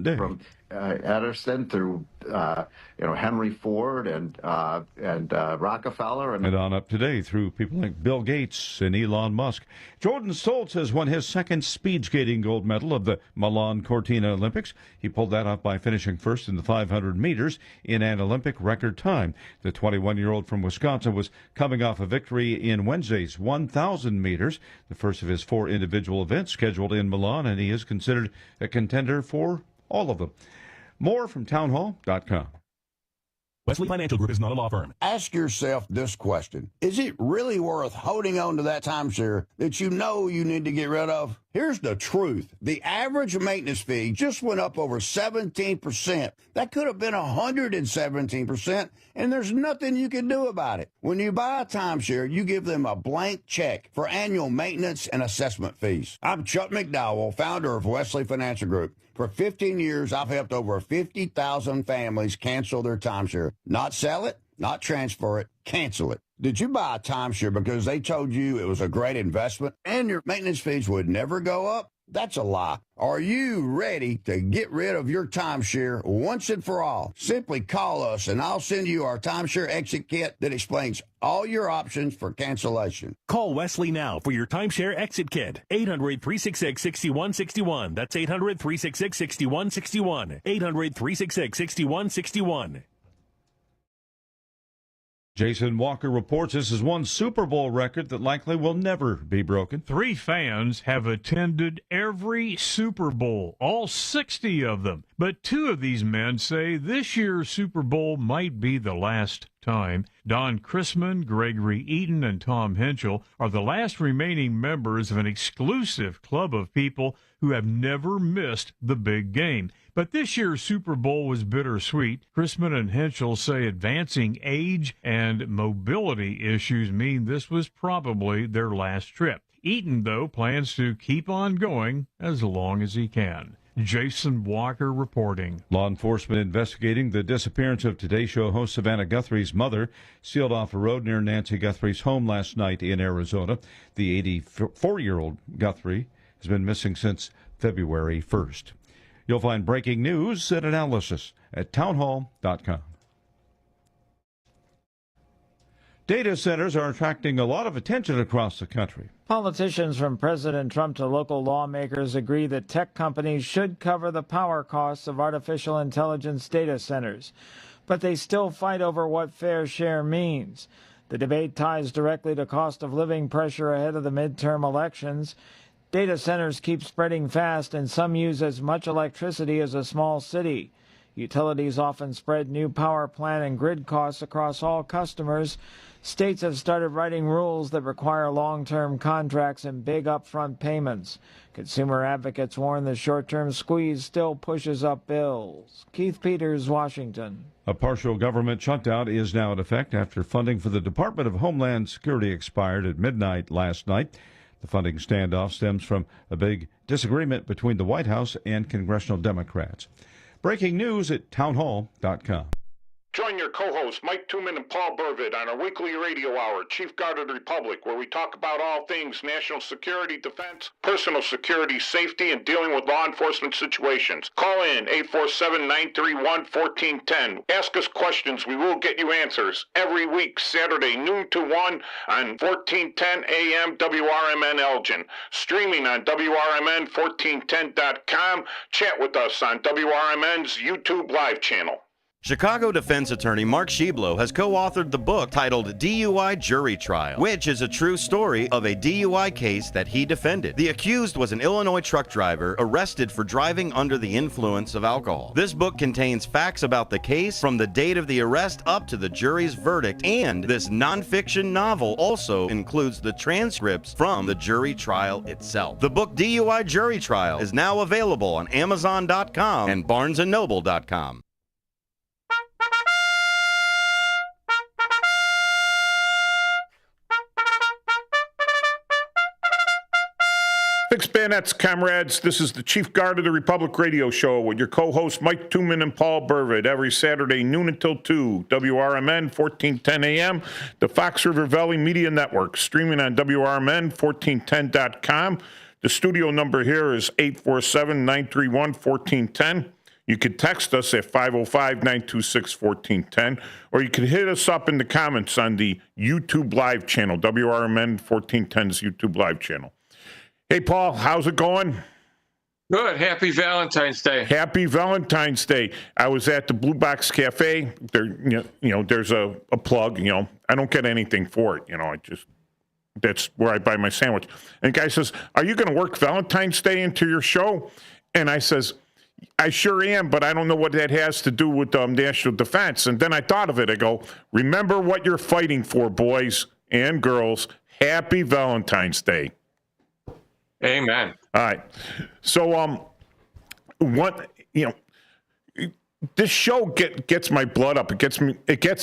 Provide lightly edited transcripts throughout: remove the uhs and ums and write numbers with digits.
day. From Edison through, Henry Ford and Rockefeller. And on up today through people like Bill Gates and Elon Musk. Jordan Stoltz has won his second speed skating gold medal of the Milan Cortina Olympics. He pulled that off by finishing first in the 500 meters in an Olympic record time. The 21-year-old from Wisconsin was coming off a victory in Wednesday's 1,000 meters, the first of his 4 individual events scheduled in Milan, and he is considered a contender for all of them. More from townhall.com. Wesley Financial Group is not a law firm. Ask yourself this question. Is it really worth holding on to that timeshare that you know you need to get rid of? Here's the truth. The average maintenance fee just went up over 17%. That could have been 117%, and there's nothing you can do about it. When you buy a timeshare, you give them a blank check for annual maintenance and assessment fees. I'm Chuck McDowell, founder of Wesley Financial Group. For 15 years, I've helped over 50,000 families cancel their timeshare. Not sell it, not transfer it, cancel it. Did you buy a timeshare because they told you it was a great investment and your maintenance fees would never go up? That's a lie. Are you ready to get rid of your timeshare once and for all? Simply call us and I'll send you our timeshare exit kit that explains all your options for cancellation. Call Wesley now for your timeshare exit kit. 800-366-6161. That's 800-366-6161. 800-366-6161. Jason Walker reports this is one Super Bowl record that likely will never be broken. 3 fans have attended every Super Bowl, all 60 of them. But 2 of these men say this year's Super Bowl might be the last time. Don Chrisman, Gregory Eaton, and Tom Henschel are the last remaining members of an exclusive club of people who have never missed the big game. But this year's Super Bowl was bittersweet. Chrisman and Henschel say advancing age and mobility issues mean this was probably their last trip. Eaton, though, plans to keep on going as long as he can. Jason Walker reporting. Law enforcement investigating the disappearance of Today Show host Savannah Guthrie's mother sealed off a road near Nancy Guthrie's home last night in Arizona. The 84-year-old Guthrie has been missing since February 1st. You'll find breaking news and analysis at townhall.com. Data centers are attracting a lot of attention across the country. Politicians from President Trump to local lawmakers agree that tech companies should cover the power costs of artificial intelligence data centers, but they still fight over what fair share means. The debate ties directly to cost of living pressure ahead of the midterm elections. Data centers keep spreading fast, and some use as much electricity as a small city. Utilities often spread new power plant and grid costs across all customers. States have started writing rules that require long-term contracts and big upfront payments. Consumer advocates warn the short-term squeeze still pushes up bills. Keith Peters, Washington. A partial government shutdown is now in effect after funding for the Department of Homeland Security expired at midnight last night. The funding standoff stems from a big disagreement between the White House and congressional Democrats. Breaking news at townhall.com. Join your co-hosts Mike Tooman and Paul Burvitt on our weekly radio hour, Chief Guard of the Republic, where we talk about all things national security, defense, personal security, safety, and dealing with law enforcement situations. Call in 847-931-1410. Ask us questions. We will get you answers. Every week, Saturday, noon to 1 on 1410 AM WRMN Elgin. Streaming on WRMN1410.com. Chat with us on WRMN's YouTube live channel. Chicago defense attorney Mark Schieblo has co-authored the book titled DUI Jury Trial, which is a true story of a DUI case that he defended. The accused was an Illinois truck driver arrested for driving under the influence of alcohol. This book contains facts about the case from the date of the arrest up to the jury's verdict, and this nonfiction novel also includes the transcripts from the jury trial itself. The book DUI Jury Trial is now available on Amazon.com and BarnesandNoble.com. Fixed bayonets, comrades. This is the Chief Guard of the Republic radio show with your co-hosts Mike Tooman and Paul Burvitt every Saturday, noon until 2, WRMN 1410 AM, the Fox River Valley Media Network, streaming on WRMN1410.com. The studio number here is 847-931-1410. You could text us at 505-926-1410, or you could hit us up in the comments on the YouTube Live channel, WRMN 1410's YouTube Live channel. Hey, Paul, how's it going? Good. Happy Valentine's Day. Happy Valentine's Day. I was at the Blue Box Cafe. There, there's a plug. I don't get anything for it. That's where I buy my sandwich. And the guy says, "Are you going to work Valentine's Day into your show?" And I says, "I sure am, but I don't know what that has to do with national defense." And then I thought of it. I go, "Remember what you're fighting for, boys and girls. Happy Valentine's Day." Amen. All right. So, this show gets my blood up. It gets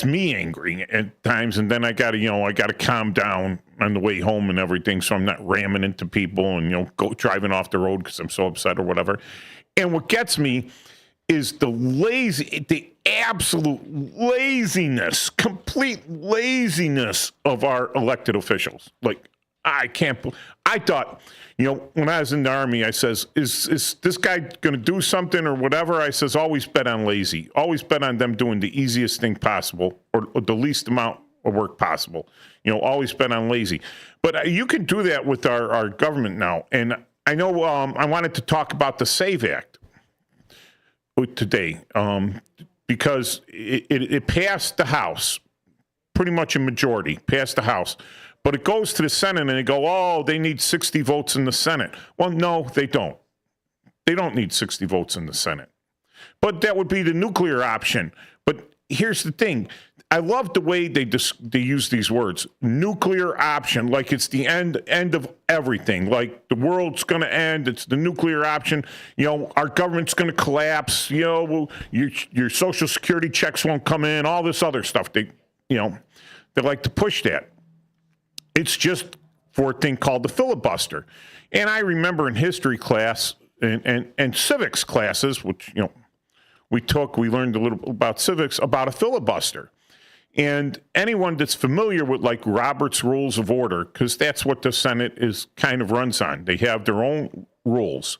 me angry at times, and then I gotta calm down on the way home and everything, so I'm not ramming into people and go driving off the road because I'm so upset or whatever. And what gets me is the absolute laziness, complete laziness of our elected officials. Like, I thought, when I was in the Army, I says, is this guy going to do something or whatever? I says, always bet on lazy. Always bet on them doing the easiest thing possible or the least amount of work possible. Always bet on lazy. But you can do that with our government now. And I know I wanted to talk about the SAVE Act today because it passed the House, pretty much a majority, passed the House. But it goes to the Senate, and they go, "Oh, they need 60 votes in the Senate." Well, no, they don't. They don't need 60 votes in the Senate. But that would be the nuclear option. But here's the thing. I love the way they use these words. Nuclear option, like it's the end of everything. Like the world's going to end. It's the nuclear option. Our government's going to collapse. Your Social Security checks won't come in. All this other stuff. They like to push that. It's just for a thing called the filibuster. And I remember in history class and civics classes, which, we learned a little about civics, about a filibuster. And anyone that's familiar with like Robert's Rules of Order, because that's what the Senate kind of runs on. They have their own rules.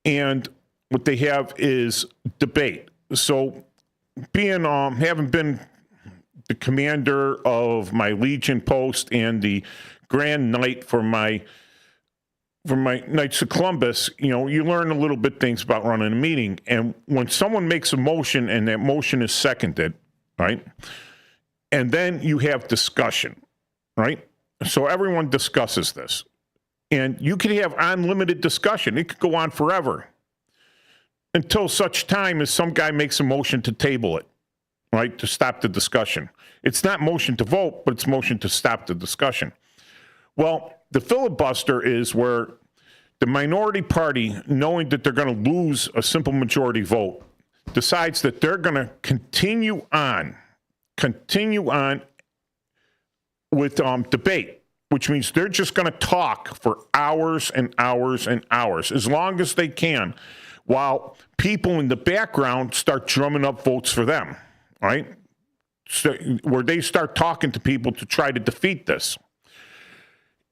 And what they have is debate. So having been the commander of my Legion post and the Grand Knight for my Knights of Columbus, you learn a little bit things about running a meeting. And when someone makes a motion and that motion is seconded, right? And then you have discussion, right? So everyone discusses this. And you can have unlimited discussion. It could go on forever until such time as some guy makes a motion to table it, right? To stop the discussion. It's not motion to vote, but it's motion to stop the discussion. Well, the filibuster is where the minority party, knowing that they're going to lose a simple majority vote, decides that they're going to continue on with debate, which means they're just going to talk for hours and hours and hours, as long as they can, while people in the background start drumming up votes for them, right? So, where they start talking to people to try to defeat this.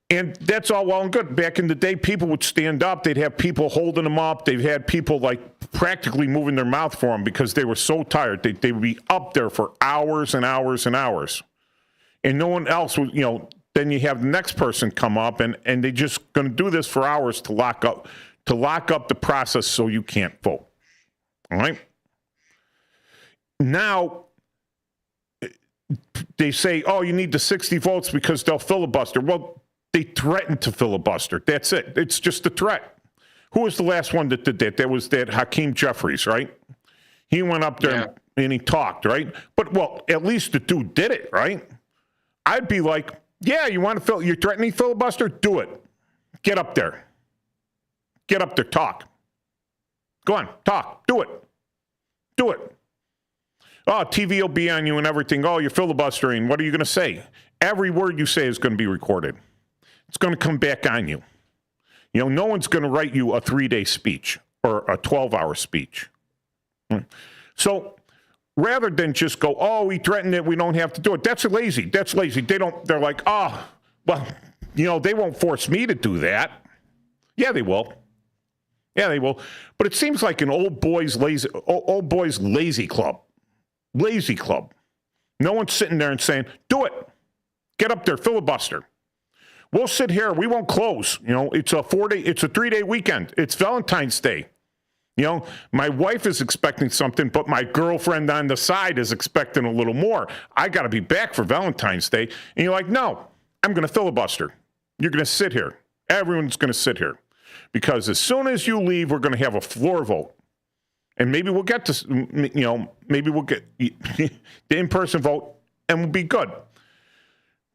And that's all well and good. Back in the day, people would stand up. They'd have people holding them up. They've had people like practically moving their mouth for them because they were so tired. They would be up there for hours and hours and hours. And no one else would, then you have the next person come up and they just going to do this for hours to lock up the process so you can't vote. All right? Now, they say, "Oh, you need the 60 votes because they'll filibuster." Well, they threatened to filibuster. That's it. It's just a threat. Who was the last one that did that? That was that Hakeem Jeffries, right? He went up there and he talked, right? But, well, at least the dude did it, right? I'd be like, yeah, you're threatening filibuster? Do it. Get up there. Get up there, talk. Go on, talk. Do it. Do it. Oh, TV will be on you and everything. Oh, you're filibustering. What are you going to say? Every word you say is going to be recorded. It's going to come back on you. No one's going to write you a 3-day speech or a 12-hour speech. So rather than just go, "Oh, we threatened it, we don't have to do it." That's lazy. That's lazy. They're like, "Oh, well, they won't force me to do that." Yeah, they will. Yeah, they will. But it seems like an old boys lazy club. Lazy club. No one's sitting there and saying, do it. Get up there, filibuster. We'll sit here. We won't close. It's a 3-day weekend. It's Valentine's Day. My wife is expecting something, but my girlfriend on the side is expecting a little more. I got to be back for Valentine's Day. And you're like, no, I'm going to filibuster. You're going to sit here. Everyone's going to sit here. Because as soon as you leave, we're going to have a floor vote. And maybe we'll get to, maybe we'll get the in-person vote and we'll be good.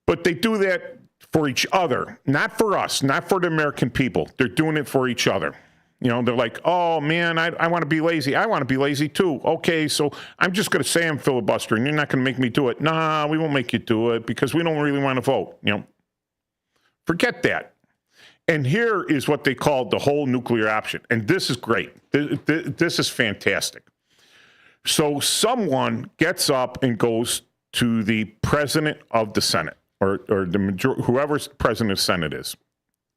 But they do that for each other, not for us, not for the American people. They're doing it for each other. They're like, oh, man, I want to be lazy. I want to be lazy, too. Okay, so I'm just going to say I'm filibustering. You're not going to make me do it. Nah, we won't make you do it because we don't really want to vote. Forget that. And here is what they call the whole nuclear option. And this is great. This is fantastic. So someone gets up and goes to the president of the Senate or the majority, whoever's president of the Senate is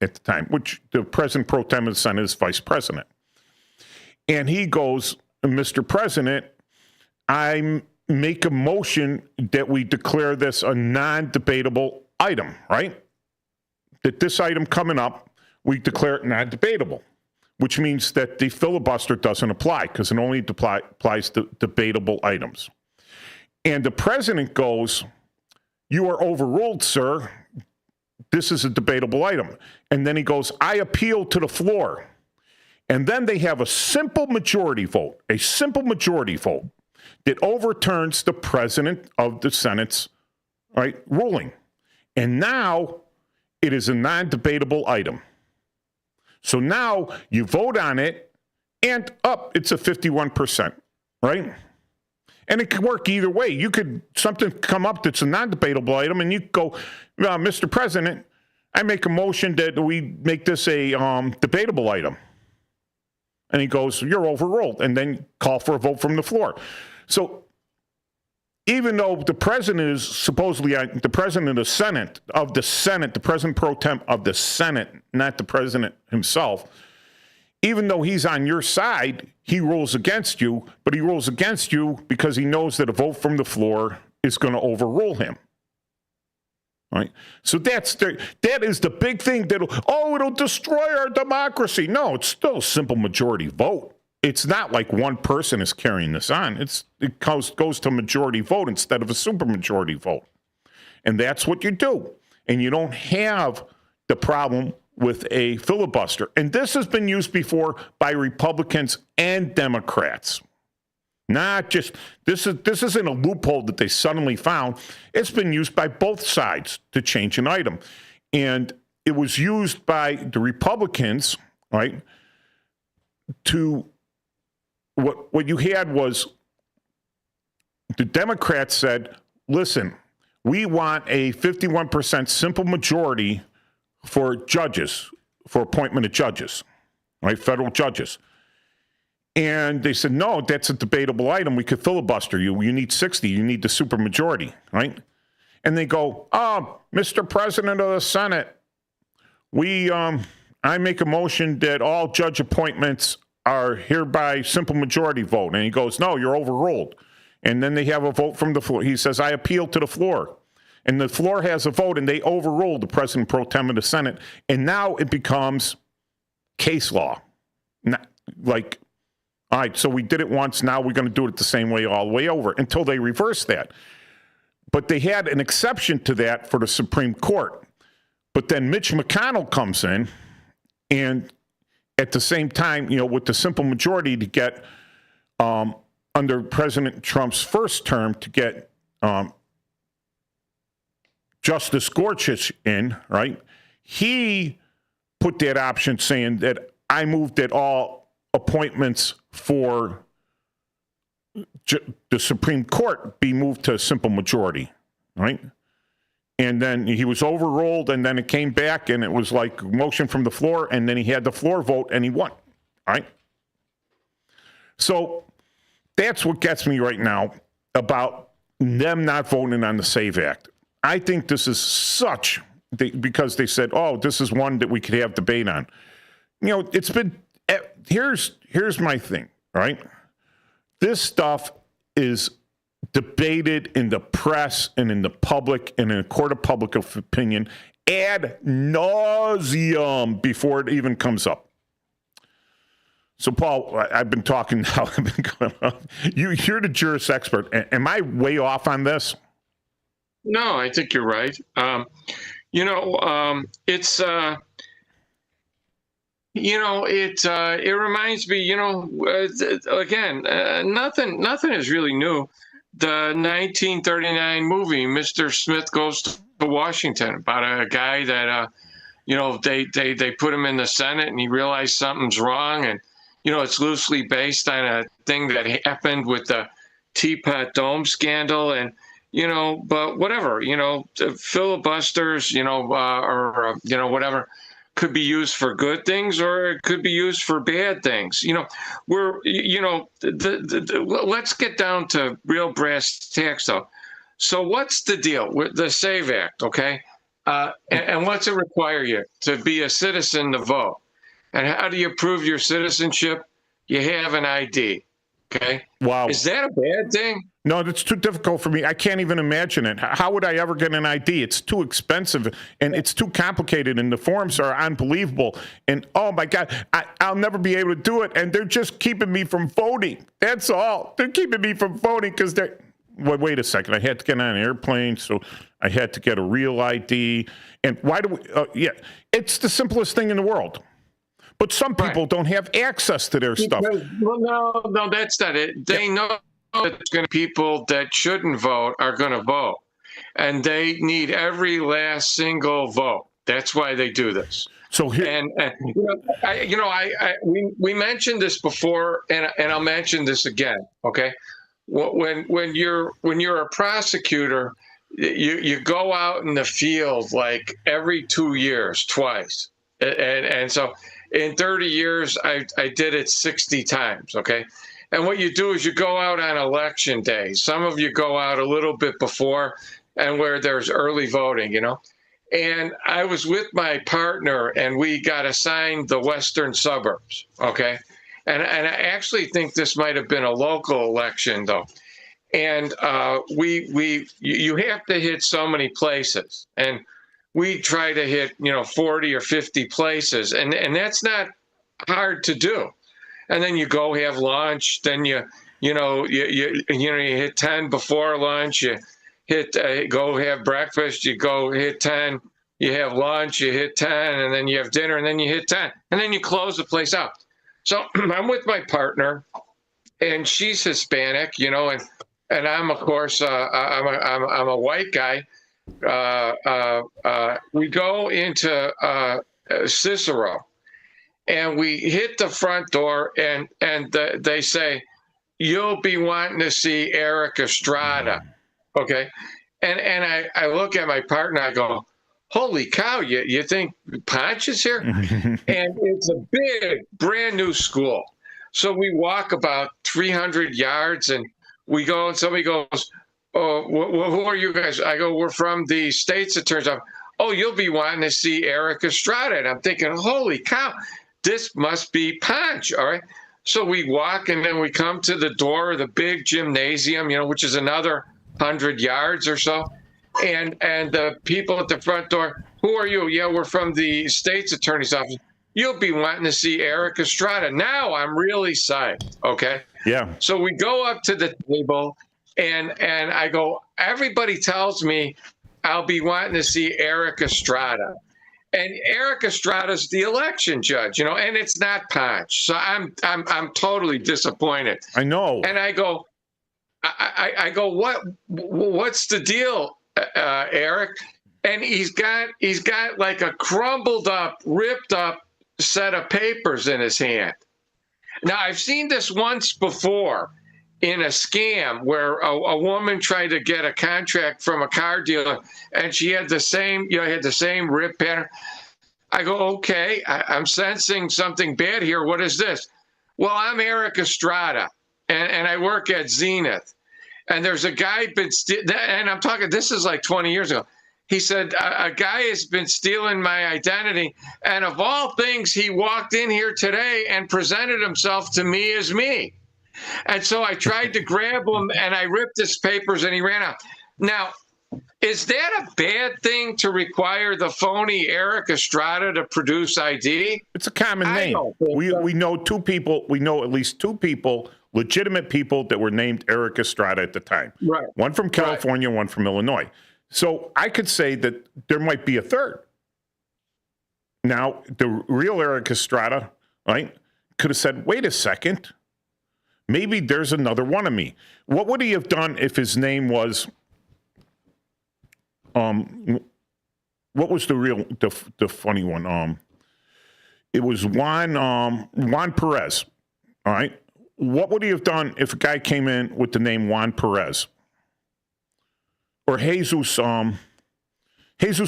at the time, which the president pro tem of the Senate is vice president. And he goes, Mr. President, I make a motion that we declare this a non-debatable item, right? That this item coming up, we declare it non-debatable, which means that the filibuster doesn't apply because it only applies to debatable items. And the president goes, you are overruled, sir. This is a debatable item. And then he goes, I appeal to the floor. And then they have a simple majority vote that overturns the president of the Senate's ruling. And now it is a non-debatable item. So now you vote on it, and it's a 51%, right? And it could work either way. Something come up that's a non-debatable item, and you go, Mr. President, I make a motion that we make this a debatable item. And he goes, you're overruled, and then call for a vote from the floor. So even though the president is supposedly the president of the Senate, the president pro tem of the Senate, not the president himself, even though he's on your side, he rules against you, but he rules against you because he knows that a vote from the floor is going to overrule him. Right? So that is the big thing it'll destroy our democracy. No, it's still a simple majority vote. It's not like one person is carrying this on. It goes to majority vote instead of a supermajority vote. And that's what you do. And you don't have the problem with a filibuster. And this has been used before by Republicans and Democrats. Not just, this isn't a loophole that they suddenly found. It's been used by both sides to change an item. And it was used by the Republicans, right, to, what you had was the Democrats said, listen, we want a 51% simple majority for judges, for appointment of judges, right, federal judges. And they said, no, that's a debatable item. We could filibuster you. You need 60. You need the supermajority, right? And they go, Mr. President of the Senate, I make a motion that all judge appointments are hereby simple majority vote. And he goes, no, you're overruled. And then they have a vote from the floor. He says, I appeal to the floor. And the floor has a vote, and they overrule the president pro tem of the Senate. And now it becomes case law. Not like, all right, so we did it once. Now we're going to do it the same way all the way over until they reverse that. But they had an exception to that for the Supreme Court. But then Mitch McConnell comes in, and at the same time, with the simple majority to get, under President Trump's first term, to get Justice Gorsuch in, right? He put that option saying that I moved that all appointments for the Supreme Court be moved to a simple majority, right? And then he was overruled, and then it came back, and it was like motion from the floor, and then he had the floor vote, and he won, right? So that's what gets me right now about them not voting on the SAVE Act. I think this is because they said, this is one that we could have debate on. It's been here's my thing, right? This stuff is debated in the press and in the public and in a court of public opinion ad nauseum before it even comes up. So, Paul, I've been talking now. I've been going on. You're the juris expert. Am I way off on this? No, I think you're right. It's it reminds me, again, nothing is really new. The 1939 movie, Mr. Smith Goes to Washington, about a guy that, they put him in the Senate and he realized something's wrong. And, it's loosely based on a thing that happened with the Teapot Dome scandal. And, but whatever, filibusters, whatever, could be used for good things or it could be used for bad things. Let's get down to real brass tacks, though. So what's the deal with the SAVE Act, okay? And what's it require you to be a citizen to vote? And how do you prove your citizenship? You have an ID, okay? Wow. Is that a bad thing? No, that's too difficult for me. I can't even imagine it. How would I ever get an ID? It's too expensive and it's too complicated and the forms are unbelievable. And oh my God, I'll never be able to do it. And they're just keeping me from voting. That's all. They're keeping me from voting because they're, wait a second. I had to get on an airplane, so I had to get a real ID. And why do we, it's the simplest thing in the world. But some people don't have access to their stuff. Well, no, that's not it. They know that people that shouldn't vote are going to vote, and they need every last single vote. That's why they do this. So here, and we mentioned this before, and I'll mention this again. Okay, when you're a prosecutor, you go out in the field like every 2 years, twice, and so in 30 years, I did it 60 times. Okay. And what you do is you go out on election day. Some of you go out a little bit before and where there's early voting, And I was with my partner and we got assigned the western suburbs, okay? And I actually think this might have been a local election though. And you have to hit so many places. And we try to hit, 40 or 50 places. And that's not hard to do. And then you go have lunch. Then you hit 10 before lunch. You hit go have breakfast. You go hit 10. You have lunch. You hit 10, and then you have dinner, and then you hit 10, and then you close the place out. So I'm with my partner, and she's Hispanic, and I'm of course I'm a white guy. We go into Cicero. And we hit the front door, and they say, "You'll be wanting to see Eric Estrada," okay? And I look at my partner, I go, "Holy cow! You think Ponch is here?" And it's a big, brand new school. So we walk about 300 yards, and we go, and somebody goes, "Oh, who are you guys?" I go, "We're from the States." It turns out, "Oh, you'll be wanting to see Eric Estrada," and I'm thinking, "Holy cow! This must be Ponch," all right? So we walk, and then we come to the door of the big gymnasium, which is another 100 yards or so. And the people at the front door, "Who are you?" "Yeah, we're from the State's Attorney's Office." "You'll be wanting to see Eric Estrada." Now I'm really psyched, okay? Yeah. So we go up to the table, and I go, "Everybody tells me I'll be wanting to see Eric Estrada." And Eric Estrada's the election judge, and it's not Ponch. So I'm totally disappointed. I know. And I go, what's the deal, Eric? And he's got like a crumbled up, ripped up set of papers in his hand. Now I've seen this once before in a scam where a woman tried to get a contract from a car dealer, and she had the same, rip pattern. I go, okay, I'm sensing something bad here. What is this? Well, I'm Eric Estrada, and I work at Zenith. And there's a guy, and I'm talking, this is like 20 years ago. He said, a guy has been stealing my identity. And of all things, he walked in here today and presented himself to me as me. And so I tried to grab him and I ripped his papers and he ran out. Now, is that a bad thing to require the phony Eric Estrada to produce ID? It's a common name. We know two people. We know at least two people, legitimate people that were named Eric Estrada at the time. Right. One from California, one from Illinois. So I could say that there might be a third. Now, the real Eric Estrada, right, could have said, wait a second, maybe there's another one of me. What would he have done if his name was, what was the funny one? It was Juan Perez, all right? What would he have done if a guy came in with the name Juan Perez? Or Jesus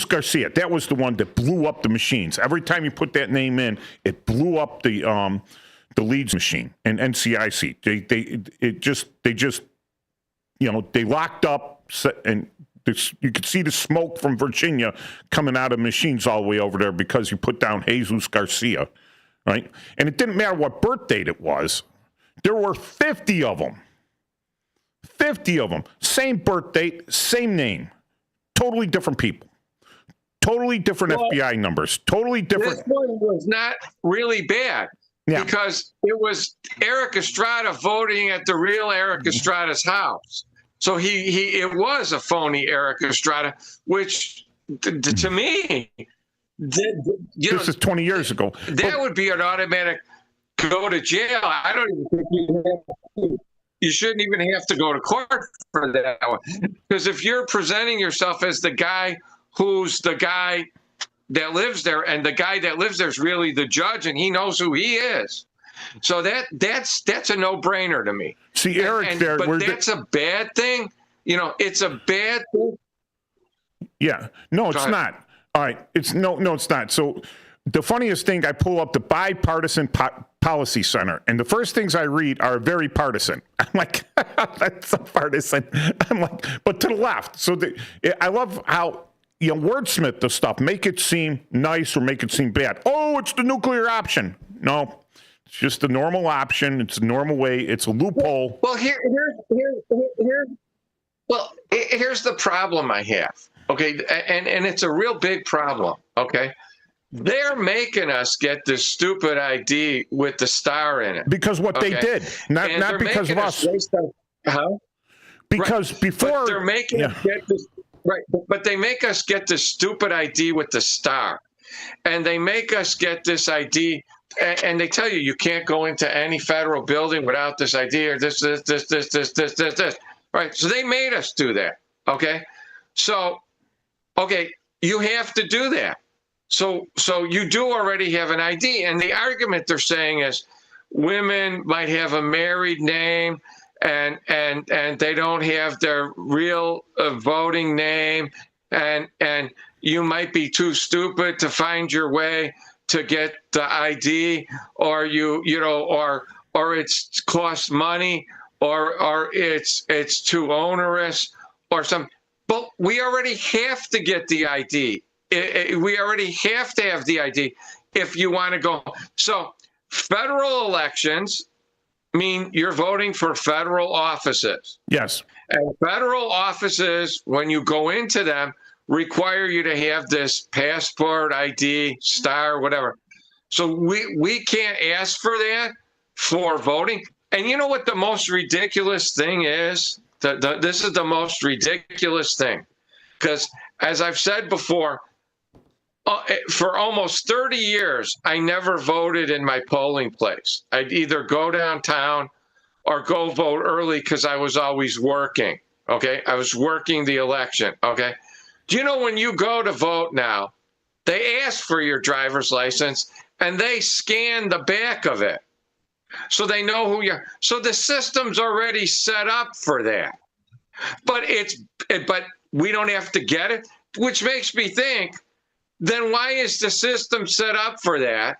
Garcia. That was the one that blew up the machines. Every time you put that name in, it blew up the Leeds machine and NCIC. They just they locked up and you could see the smoke from Virginia coming out of machines all the way over there because you put down Jesus Garcia, right? And it didn't matter what birth date it was. There were 50 of them. 50 of them. Same birth date, same name. Totally different people. Totally different FBI numbers. Totally different. This one was not really bad because it was Eric Estrada voting at the real Eric Estrada's house. So it was a phony Eric Estrada, which to me, this is 20 years ago. That would be an automatic go to jail. I don't even think you shouldn't even have to go to court for that one. Because if you're presenting yourself as the guy who's the guy that lives there, and the guy that lives there is really the judge, and he knows who he is. So that's a no-brainer to me. See, Eric, but that's a bad thing. It's a bad thing. Yeah. No, it's not. All right. It's not. So the funniest thing, I pull up the Bipartisan Policy Center, and the first things I read are very partisan. I'm like, that's so partisan. I'm like, but to the left. So I love how wordsmith the stuff, make it seem nice or make it seem bad. Oh, it's the nuclear option. No, it's just the normal option. It's a normal way. It's a loophole. Well, here's the problem I have. Okay, and it's a real big problem. Okay. They're making us get this stupid ID with the star in it. Because what they did, not because of us. Because before. But they're making us get this, right. But they make us get this stupid ID with the star. And they make us get this ID, and they tell you can't go into any federal building without this ID or this. Right. So they made us do that. Okay. So, you have to do that. So you do already have an ID, and the argument they're saying is women might have a married name and they don't have their real voting name, and you might be too stupid to find your way to get the ID, or or it's costs money, or it's too onerous or something. But we already have to get the ID. We already have to have the ID if you want to go. So federal elections mean you're voting for federal offices. Yes. And federal offices, when you go into them, require you to have this passport, ID, star, whatever. So we can't ask for that for voting. And you know what the most ridiculous thing is? This is the most ridiculous thing. Because as I've said before, for almost 30 years, I never voted in my polling place. I'd either go downtown or go vote early because I was always working. Okay. I was working the election. Okay. Do you know when you go to vote now, they ask for your driver's license and they scan the back of it so they know who you are. So the system's already set up for that. But we don't have to get it, which makes me think, then why is the system set up for that?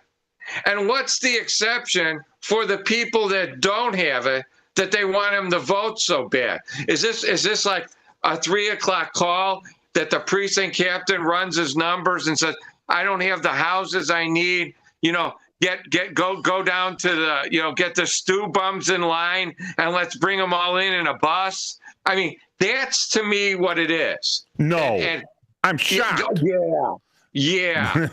And what's the exception for the people that don't have it, that they want them to vote so bad? Is this like a 3 o'clock call that the precinct captain runs his numbers and says, I don't have the houses I need, go down to the, get the stew bums in line and let's bring them all in a bus. I mean, that's to me what it is. No, and I'm shocked. Yeah.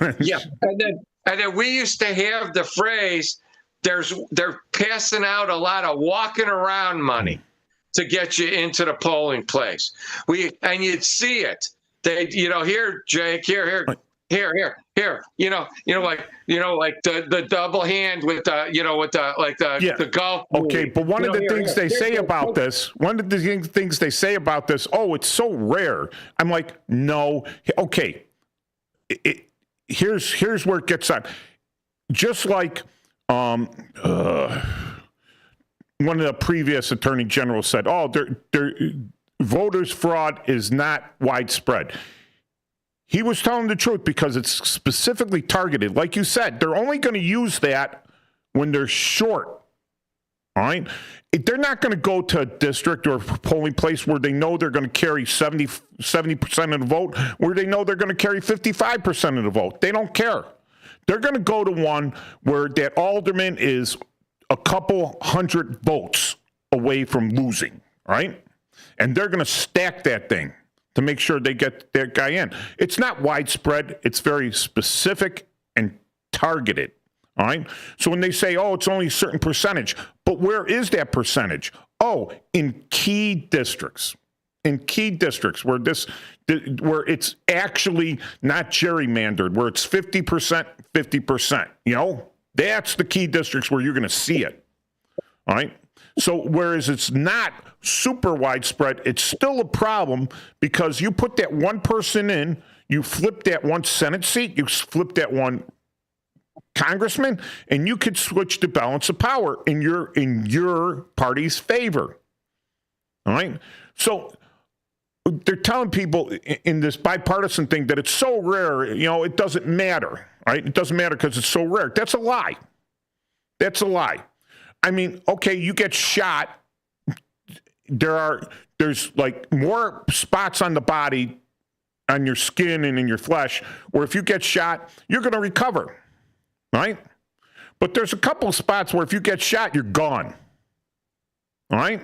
And then we used to have the phrase, they're passing out a lot of walking around money to get you into the polling place. And you'd see it. They, here, Jake, here, like the double hand with the golf. Okay, but one of the things they say about this, oh, it's so rare. I'm like, no. Okay, here's where it gets on. Just like one of the previous attorney generals said, oh, voters fraud is not widespread. He was telling the truth because it's specifically targeted. Like you said, they're only going to use that when they're short. All right? They're not going to go to a district or a polling place where they know they're going to carry 70% of the vote, where they know they're going to carry 55% of the vote. They don't care. They're going to go to one where that alderman is a couple hundred votes away from losing, right? And they're going to stack that thing to make sure they get that guy in. It's not widespread. It's very specific and targeted, all right? So when they say, oh, it's only a certain percentage, but where is that percentage? Oh, in key districts. In key districts where it's actually not gerrymandered, where it's 50%, 50%, that's the key districts where you're going to see it, all right? So whereas it's not super widespread, it's still a problem because you put that one person in, you flip that one Senate seat, you flip that one congressman, and you could switch the balance of power in your party's favor. All right? So they're telling people in this bipartisan thing that it's so rare, it doesn't matter, right? It doesn't matter because it's so rare. That's a lie. That's a lie. I mean, okay, you get shot. There's like more spots on the body, on your skin and in your flesh, where if you get shot, you're going to recover, right? But there's a couple of spots where if you get shot, you're gone, all right?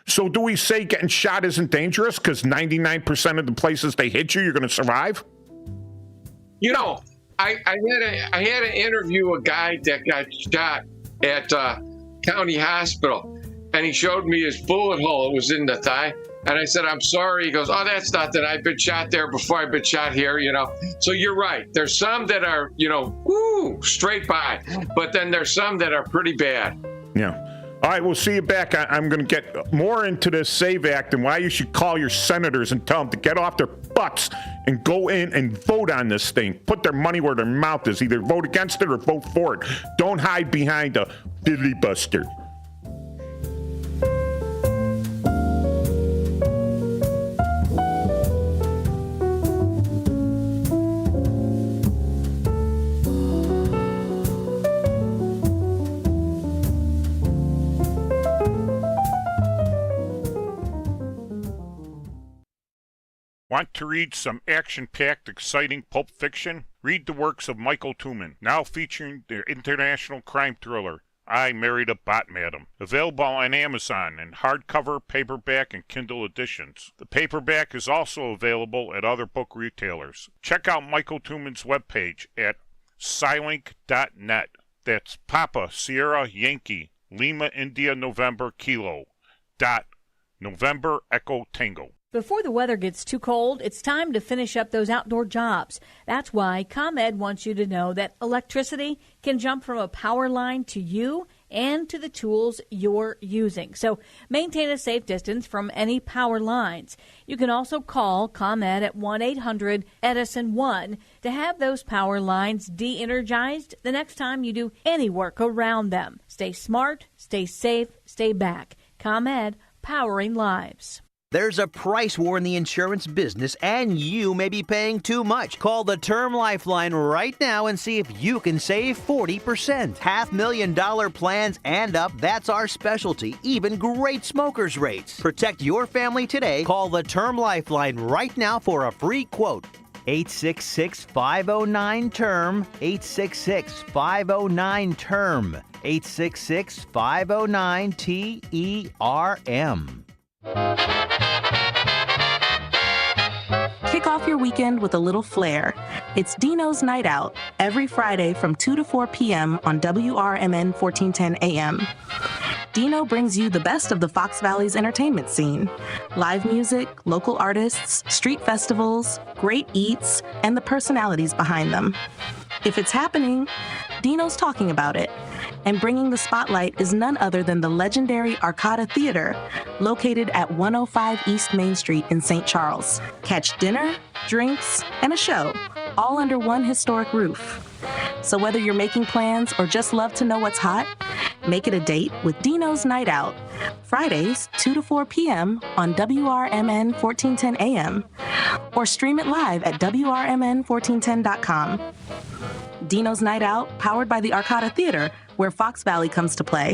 So do we say getting shot isn't dangerous because 99% of the places they hit you, you're going to survive? I had to interview a guy that got shot at County Hospital, and he showed me his bullet hole. It was in the thigh, and I said, "I'm sorry." He goes, "Oh, that's nothing. I've been shot there before. I've been shot here." So you're right. There's some that are, straight by, but then there's some that are pretty bad. Yeah. All right, we'll see you back. I'm going to get more into this SAVE Act and why you should call your senators and tell them to get off their butts and go in and vote on this thing. Put their money where their mouth is. Either vote against it or vote for it. Don't hide behind a filibuster. Want to read some action-packed, exciting pulp fiction? Read the works of Michael Tooman, now featuring the international crime thriller, I Married a Bot Madam. Available on Amazon in hardcover, paperback, and Kindle editions. The paperback is also available at other book retailers. Check out Michael Tooman's webpage at Scilink.net. That's Papa, Sierra, Yankee, Lima, India, November, Kilo, November, Echo, Tango. Before the weather gets too cold, it's time to finish up those outdoor jobs. That's why ComEd wants you to know that electricity can jump from a power line to you and to the tools you're using. So maintain a safe distance from any power lines. You can also call ComEd at 1-800-EDISON-1 to have those power lines de-energized the next time you do any work around them. Stay smart, stay safe, stay back. ComEd, powering lives. There's a price war in the insurance business, and you may be paying too much. Call the Term Lifeline right now and see if you can save 40%. $500,000 plans and up, that's our specialty. Even great smokers' rates. Protect your family today. Call the Term Lifeline right now for a free quote. 866-509-TERM, 866-509-TERM, 866-509-TERM. Kick off your weekend with a little flair. It's Dino's Night Out, every Friday from 2 to 4 p.m. on WRMN 1410 AM. Dino brings you the best of the Fox Valley's entertainment scene. Live music, local artists, street festivals, great eats, and the personalities behind them. If it's happening, Dino's talking about it. And bringing the spotlight is none other than the legendary Arcada Theater, located at 105 East Main Street in St. Charles. Catch dinner, drinks, and a show, all under one historic roof. So whether you're making plans or just love to know what's hot, make it a date with Dino's Night Out, Fridays, 2 to 4 p.m. on WRMN 1410 AM, or stream it live at WRMN1410.com. Dino's Night Out, powered by the Arcada Theater, where Fox Valley comes to play.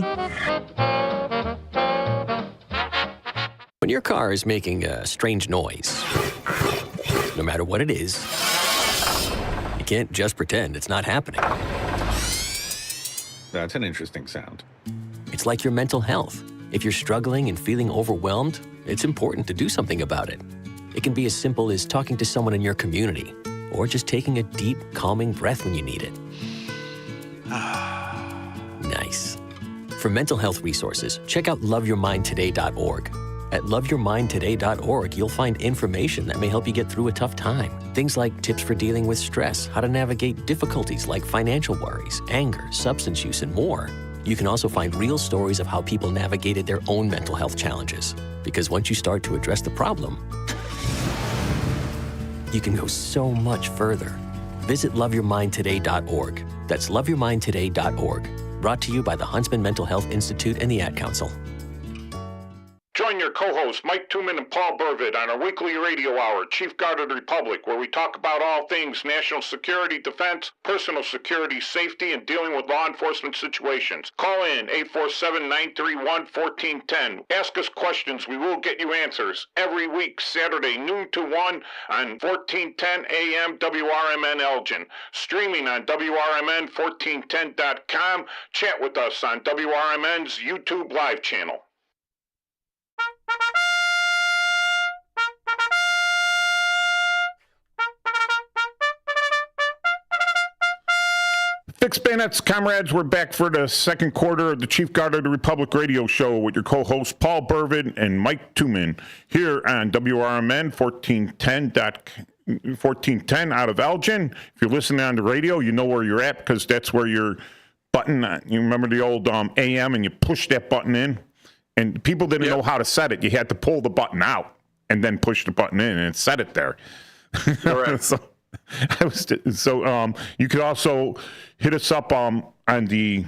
When your car is making a strange noise, no matter what it is, you can't just pretend it's not happening. That's an interesting sound. It's like your mental health. If you're struggling and feeling overwhelmed, it's important to do something about it. It can be as simple as talking to someone in your community, or just taking a deep, calming breath when you need it. Nice. For mental health resources, check out loveyourmindtoday.org. At loveyourmindtoday.org, you'll find information that may help you get through a tough time. Things like tips for dealing with stress, how to navigate difficulties like financial worries, anger, substance use, and more. You can also find real stories of how people navigated their own mental health challenges. Because once you start to address the problem, you can go so much further. Visit loveyourmindtoday.org. That's loveyourmindtoday.org. Brought to you by the Huntsman Mental Health Institute and the Ad Council. Join your co-hosts Mike Tooman and Paul Burvitt on our weekly radio hour, Chief Guard of the Republic, where we talk about all things national security, defense, personal security, safety, and dealing with law enforcement situations. Call in 847-931-1410. Ask us questions. We will get you answers. Every week, Saturday, noon to 1 on 1410 AM WRMN Elgin. Streaming on WRMN1410.com. Chat with us on WRMN's YouTube live channel. Fixed Bayonets, comrades, we're back for the second quarter of the Chief Guard of the Republic radio show with your co-hosts Paul Burvitt and Mike Tooman here on WRMN 1410 out of Elgin. If you're listening on the radio, you know where you're at because that's where your button, you remember the old AM, and you push that button in, and people didn't know how to set it. You had to pull the button out and then push the button in and set it there. Correct. So you could also hit us up on the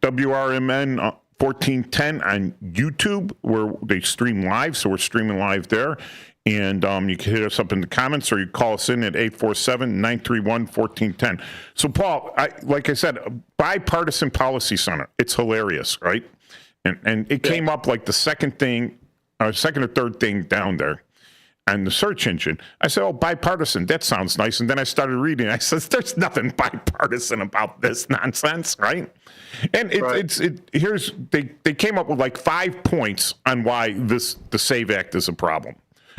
WRMN 1410 on YouTube where they stream live. So we're streaming live there. And you can hit us up in the comments or you call us in at 847-931-1410. So, Paul, like I said, Bipartisan Policy Center, it's hilarious, right? And it came up like the second or third thing down there. And the search engine, I said, oh, bipartisan, that sounds nice. And then I started reading. I said, there's nothing bipartisan about this nonsense, right? And they came up with like 5 points on why the SAVE Act is a problem.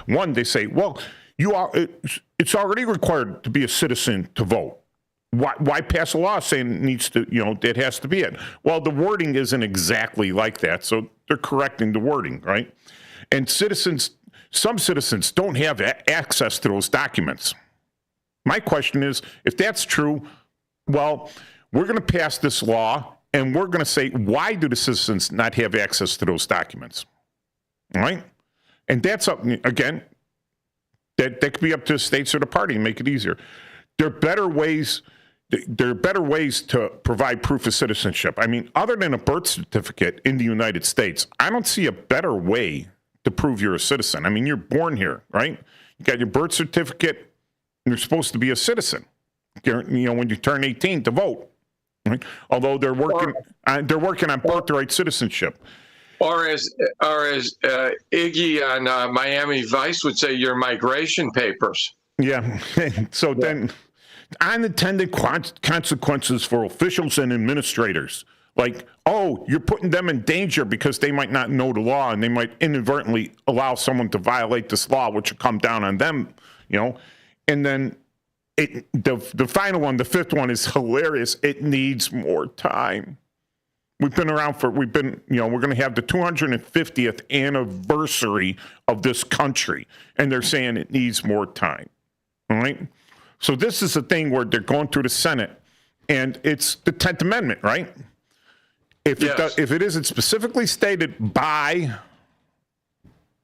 One, they say, well, it's already required to be a citizen to vote. Why pass a law saying it needs to, that has to be it? Well, the wording isn't exactly like that, so they're correcting the wording, right? And some citizens don't have access to those documents. My question is, if that's true, well, we're going to pass this law, and we're going to say, why do the citizens not have access to those documents? All right? And that's up, again, that could be up to the states or the party and make it easier. There are better ways to provide proof of citizenship. I mean, other than a birth certificate in the United States, I don't see a better way to prove you're a citizen. I mean, you're born here, right? You got your birth certificate, and you're supposed to be a citizen. When you turn 18 to vote. Right? Although they're working on birthright citizenship. Or as Iggy on Miami Vice would say, your migration papers. Yeah. So then, unintended consequences for officials and administrators. Like, oh, you're putting them in danger because they might not know the law and they might inadvertently allow someone to violate this law, which will come down on them, And then the final one, the fifth one, is hilarious. It needs more time. We're going to have the 250th anniversary of this country, and they're saying it needs more time. All right? So this is a thing where they're going through the Senate, and it's the 10th Amendment, right? If it isn't specifically stated by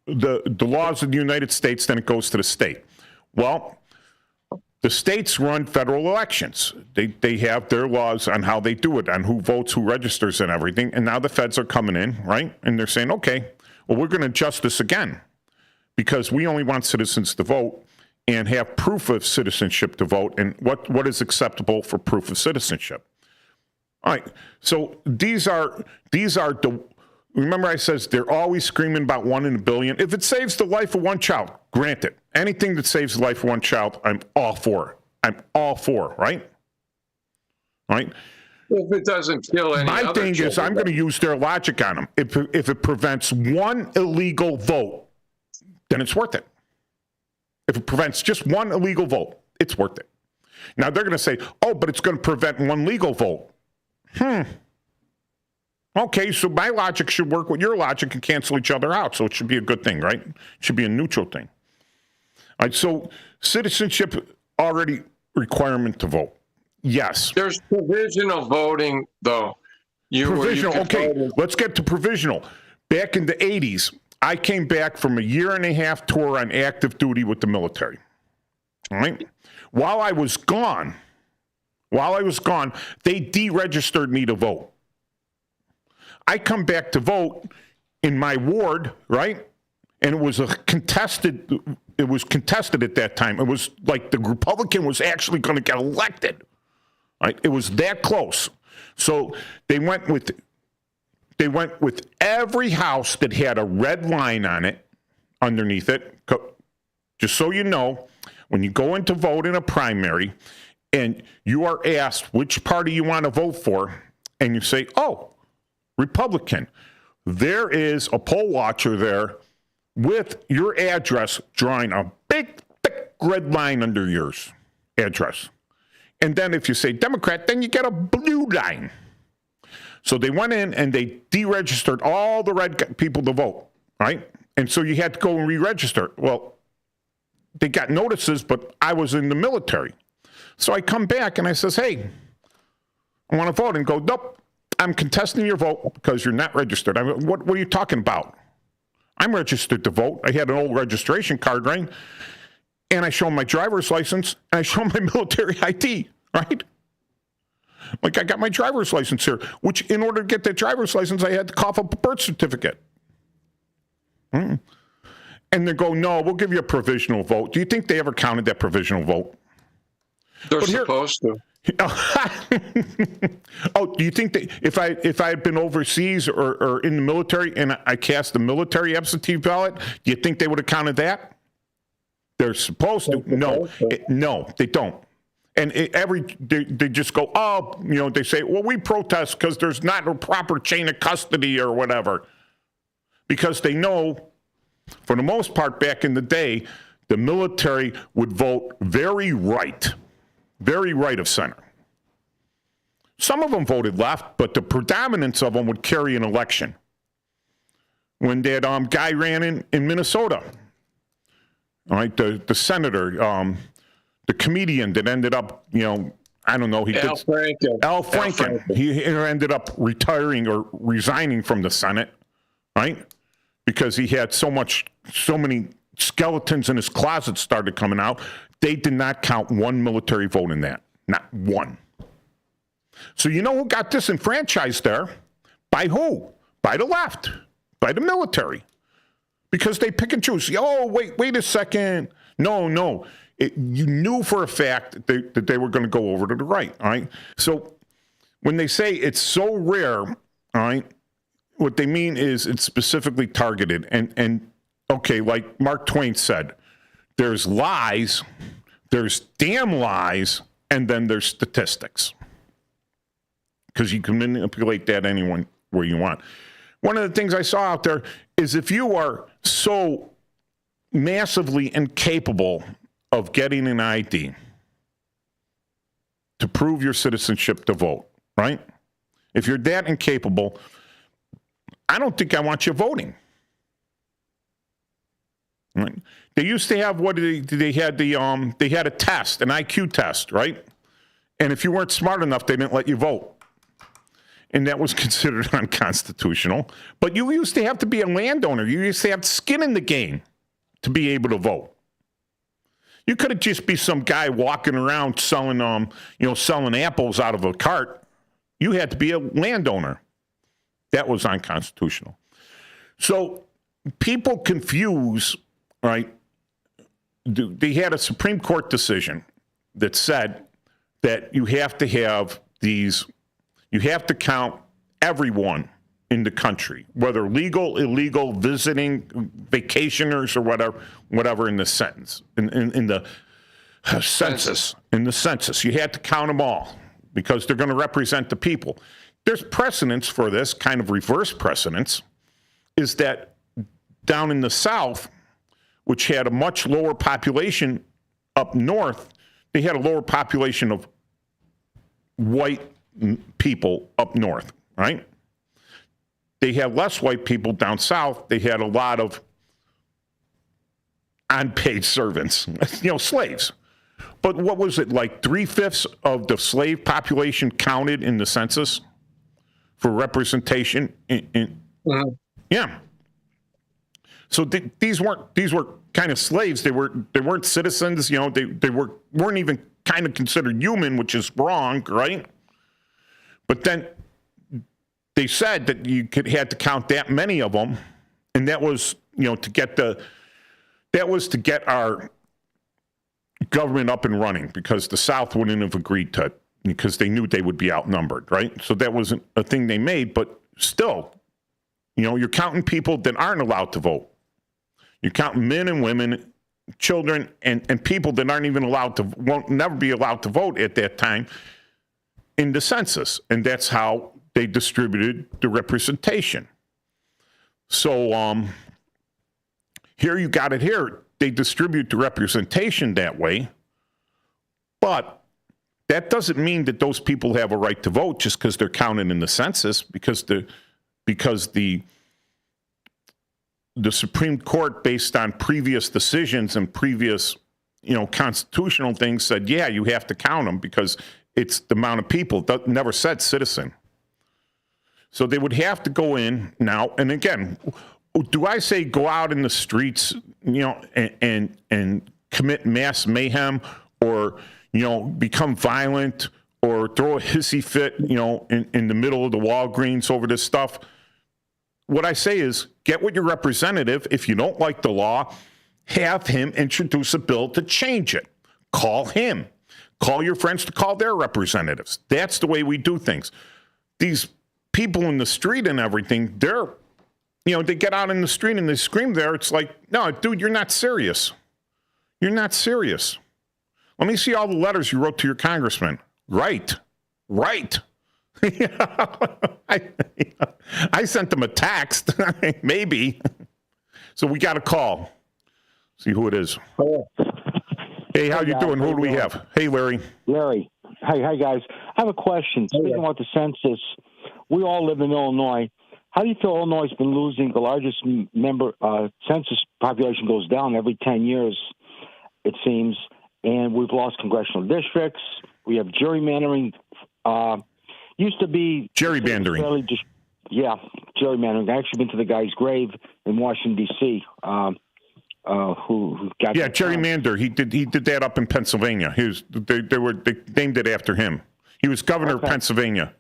the laws of the United States, then it goes to the state. Well, the states run federal elections. They have their laws on how they do it, on who votes, who registers, and everything. And now the feds are coming in, right? And they're saying, okay, well, we're going to adjust this again because we only want citizens to vote and have proof of citizenship to vote. And what is acceptable for proof of citizenship? All right. So these are the. Remember, I says they're always screaming about 1 in a billion. If it saves the life of one child, granted, anything that saves the life of one child, I'm all for. Right? Right? If it doesn't kill any My other thing children, is, I'm going to use their logic on them. If it prevents one illegal vote, then it's worth it. If it prevents just one illegal vote, it's worth it. Now they're going to say, oh, but it's going to prevent one legal vote. Okay, so my logic should work with your logic and cancel each other out. So it should be a good thing, right? It should be a neutral thing. All right, so citizenship already requirement to vote. Yes. There's provisional voting, though. Provisional. Okay, let's get to provisional. Back in the 80s, I came back from a 1.5-year tour on active duty with the military. All right? While I was gone, they deregistered me to vote. I come back to vote in my ward, right? And it was contested at that time. It was like the Republican was actually going to get elected. Right? It was that close. So they went with every house that had a red line on it underneath it. Just so you know, when you go in to vote in a primary and you are asked which party you want to vote for, and you say, oh, Republican, there is a poll watcher there with your address drawing a big, thick red line under yours address. And then if you say Democrat, then you get a blue line. So they went in and they deregistered all the red people to vote, right? And so you had to go and re-register. Well, they got notices, but I was in the military. So I come back and I says, hey, I want to vote. And go, nope, I'm contesting your vote because you're not registered. I mean, what are you talking about? I'm registered to vote. I had an old registration card, right? And I show my driver's license and I show my military ID, right? Like I got my driver's license here, which in order to get that driver's license, I had to cough up a birth certificate. And they go, no, we'll give you a provisional vote. Do you think they ever counted that provisional vote? They're supposed to. Oh, do you think that if I had been overseas or in the military and I cast a military absentee ballot, do you think they would have counted that? They're supposed to. No, they don't. And they just go, oh, they say, well, we protest because there's not a proper chain of custody or whatever. Because they know, for the most part, back in the day, the military would vote very right of center. Some of them voted left, but the predominance of them would carry an election. When that guy ran in Minnesota, all right, the senator, the comedian that ended up, I don't know. Al Franken. He ended up retiring or resigning from the Senate, right? Because he had so many skeletons in his closet started coming out. They did not count one military vote in that. Not one. So you know who got disenfranchised there? By who? By the left. By the military. because they pick and choose. Oh, wait a second. No. You knew for a fact that they were going to go over to the right, all right? So when they say it's so rare, all right, what they mean is it's specifically targeted. And okay, like Mark Twain said, there's lies, there's damn lies, and then there's statistics. Because you can manipulate that anyone where you want. One of the things I saw out there is if you are so massively incapable of getting an ID to prove your citizenship to vote, right? If you're that incapable, I don't think I want you voting. Right? They used to have they had a test, an IQ test, right? And if you weren't smart enough, they didn't let you vote. And that was considered unconstitutional. But you used to have to be a landowner. You used to have skin in the game to be able to vote. You couldn't just be some guy walking around selling apples out of a cart. You had to be a landowner. That was unconstitutional. So people confuse, right? They had a Supreme Court decision that said that you have to have you have to count everyone in the country, whether legal, illegal, visiting, vacationers, or whatever in the census. In the census, you had to count them all because they're going to represent the people. There's precedence for this, kind of reverse precedence, is that down in the South, which had a much lower population up north, they had a lower population of white people up north, right? They had less white people down south. They had a lot of unpaid servants, slaves. But what was it, like 3/5 of the slave population counted in the census for representation? Yeah. So these were kind of slaves. They weren't citizens. They weren't even kind of considered human, which is wrong, right? But then they said that you had to count that many of them, and that was to get our government up and running, because the South wouldn't have agreed to it because they knew they would be outnumbered, right? So that wasn't a thing they made, but still, you're counting people that aren't allowed to vote. You're counting men and women, children, and people that aren't even won't never be allowed to vote at that time in the census. And that's how they distributed the representation. So here you got it here. They distribute the representation that way, but that doesn't mean that those people have a right to vote just because they're counted in the census, because the Supreme Court, based on previous decisions and previous, constitutional things, said, yeah, you have to count them because it's the amount of people. That never said citizen. So they would have to go in now. And again, do I say go out in the streets, and commit mass mayhem, or, become violent, or throw a hissy fit, in the middle of the Walgreens over this stuff? What I say is get with your representative. If you don't like the law, have him introduce a bill to change it. Call him. Call your friends to call their representatives. That's the way we do things. These people in the street and everything, they get out in the street and they scream there. It's like, no, dude, you're not serious. You're not serious. Let me see all the letters you wrote to your congressman. Right. I sent them a text, maybe. So we got a call. See who it is. Hey, how you doing? Who do we have? Hey, Larry. Larry. Hi, guys. I have a question. Speaking about the census, we all live in Illinois. How do you feel Illinois has been losing the largest census population goes down every 10 years, it seems, and we've lost congressional districts. We have gerrymandering. Used to be gerrymandering. Gerrymandering. I actually been to the guy's grave in Washington D.C. Who got gerrymander. He did that up in Pennsylvania. They named it after him. He was governor of Pennsylvania,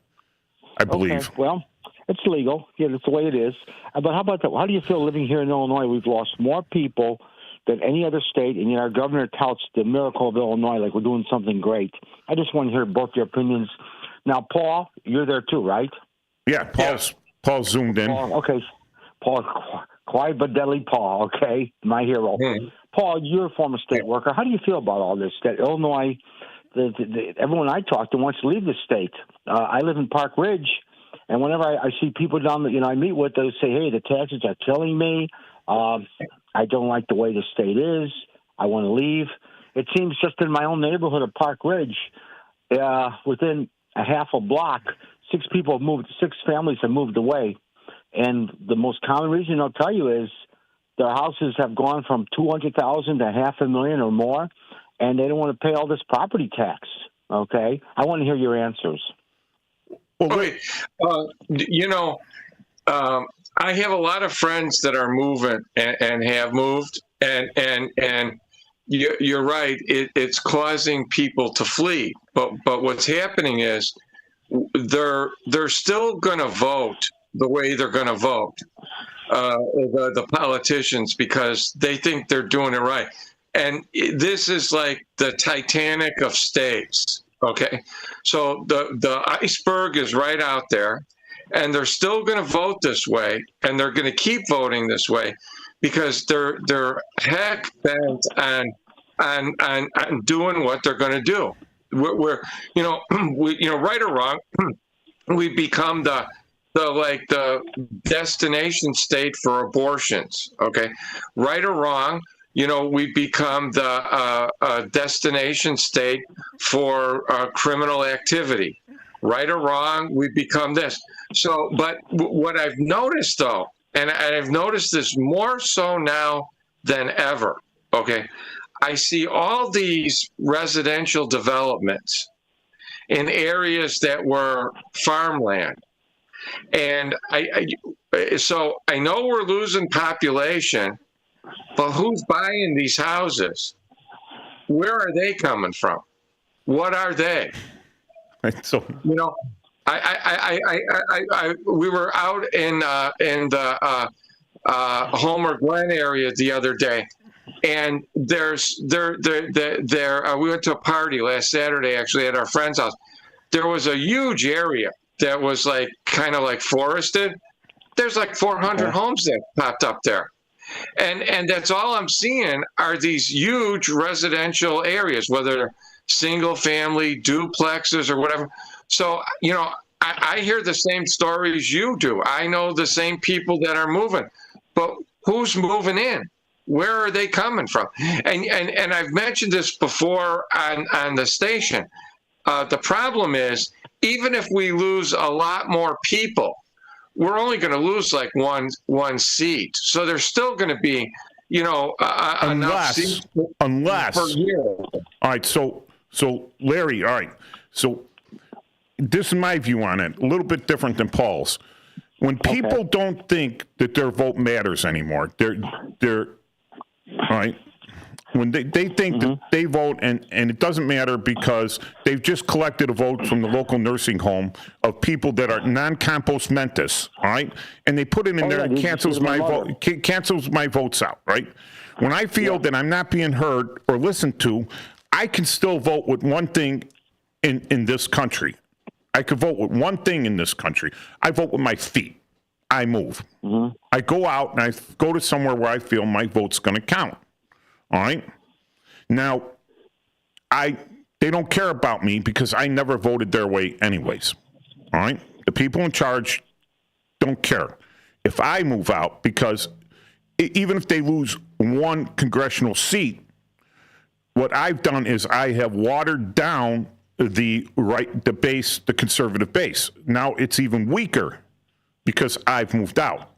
I believe. Okay. Well, It's legal. Yeah, that's the way it is. But how about that? How do you feel living here in Illinois? We've lost more people than any other state, and yet our governor touts the miracle of Illinois like we're doing something great. I just want to hear both your opinions. Now, Paul, you're there too, right? Yeah, Paul's zoomed in. Paul, okay. Paul, quiet but deadly Paul, okay? My hero. Mm. Paul, you're a former state worker. How do you feel about all this? That Illinois, everyone I talk to wants to leave the state. I live in Park Ridge, and whenever I see people down that I meet with, they say, hey, the taxes are killing me. I don't like the way the state is. I want to leave. It seems just in my own neighborhood of Park Ridge, within a half a block, 6 families have moved away. And the most common reason they'll tell you is their houses have gone from $200,000 to $500,000 or more, and they don't want to pay all this property tax. Okay? I want to hear your answers. Okay. I have a lot of friends that are moving and have moved, and you're right. It's causing people to flee. But what's happening is they're still going to vote the way they're going to vote, the politicians, because they think they're doing it right. And this is like the Titanic of states. Okay, so the iceberg is right out there. And they're still going to vote this way, and they're going to keep voting this way, because they're heck bent on doing what they're going to do. We're right or wrong, we become the destination state for abortions. Okay, right or wrong, we become the destination state for criminal activity. Right or wrong, we become this. So, but what I've noticed, though, and I've noticed this more so now than ever, okay, I see all these residential developments in areas that were farmland. And so I know we're losing population, but who's buying these houses? Where are they coming from? What are they? So we were out in the Homer Glen area the other day, and we went to a party last Saturday actually at our friend's house. There was a huge area that was kind of like forested. There's like 400 homes that popped up there. And that's all I'm seeing are these huge residential areas, whether they're single family, duplexes, or whatever. So, I hear the same stories you do. I know the same people that are moving, but who's moving in? Where are they coming from? And I've mentioned this before on the station. The problem is, even if we lose a lot more people, we're only going to lose like one seat. So there's still going to be, enough seats per year. All right. So Larry, all right. So this is my view on it. A little bit different than Paul's. When people don't think that their vote matters anymore, they're all right. When they think that they vote and it doesn't matter because they've just collected a vote from the local nursing home of people that are non-compos mentis, all right? And they put it in there and cancels my votes out, right? When I feel that I'm not being heard or listened to, I can still vote with one thing in this country. I could vote with one thing in this country. I vote with my feet. I move. I go out and I go to somewhere where I feel my vote's going to count. All right. Now, they don't care about me because I never voted their way anyways. All right. The people in charge don't care if I move out, because even if they lose one congressional seat, what I've done is I have watered down the conservative base. Now it's even weaker because I've moved out.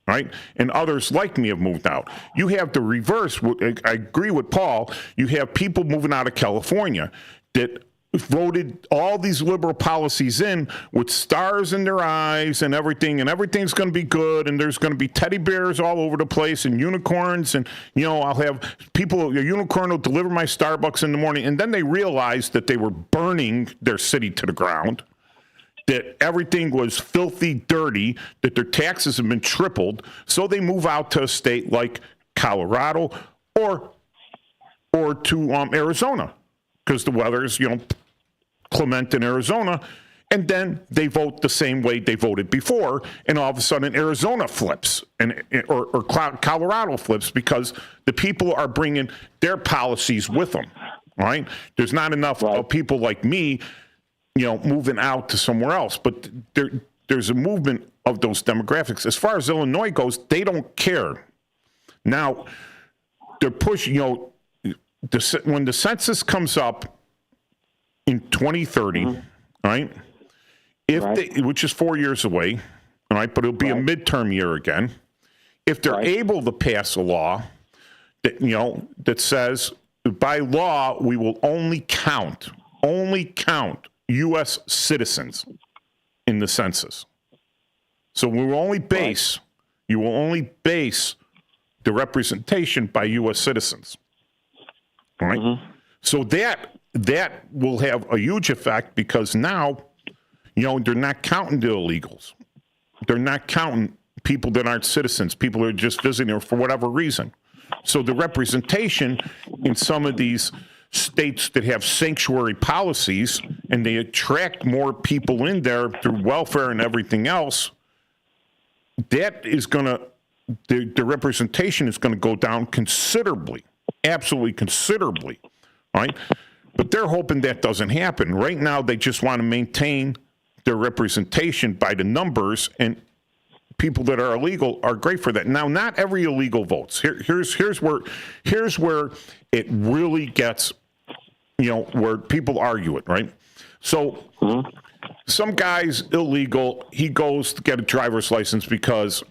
Right? And others like me have moved out. You have the reverse. I agree with Paul. You have people moving out of California that voted all these liberal policies in with stars in their eyes and everything's going to be good, and there's going to be teddy bears all over the place and unicorns, and I'll have a unicorn will deliver my Starbucks in the morning, and then they realized that they were burning their city to the ground. that everything was filthy dirty, that their taxes have been tripled, so they move out to a state like Colorado or to Arizona, because the weather is, clement in Arizona, and then they vote the same way they voted before, and all of a sudden Arizona flips, or Colorado flips, because the people are bringing their policies with them, right? There's not enough people like me, moving out to somewhere else, but there's a movement of those demographics. As far as Illinois goes, they don't care. Now, they're pushing, when the census comes up in 2030, right? Which is 4 years away, all right, but it'll be a midterm year again. If they're able to pass a law that, that says by law we will only count U.S. citizens in the census. So you will only base the representation by U.S. citizens. All right. So that will have a huge effect, because now, they're not counting the illegals. They're not counting people that aren't citizens, people who are just visiting for whatever reason. So the representation in some of these states that have sanctuary policies, and they attract more people in there through welfare and everything else, that is going to, the representation is going to go down considerably, absolutely considerably, right? But they're hoping that doesn't happen. Right now, they just want to maintain their representation by the numbers, and people that are illegal are great for that. Now, not every illegal votes. Here's where it really gets, where people argue it, right? So some guy's illegal. He goes to get a driver's license because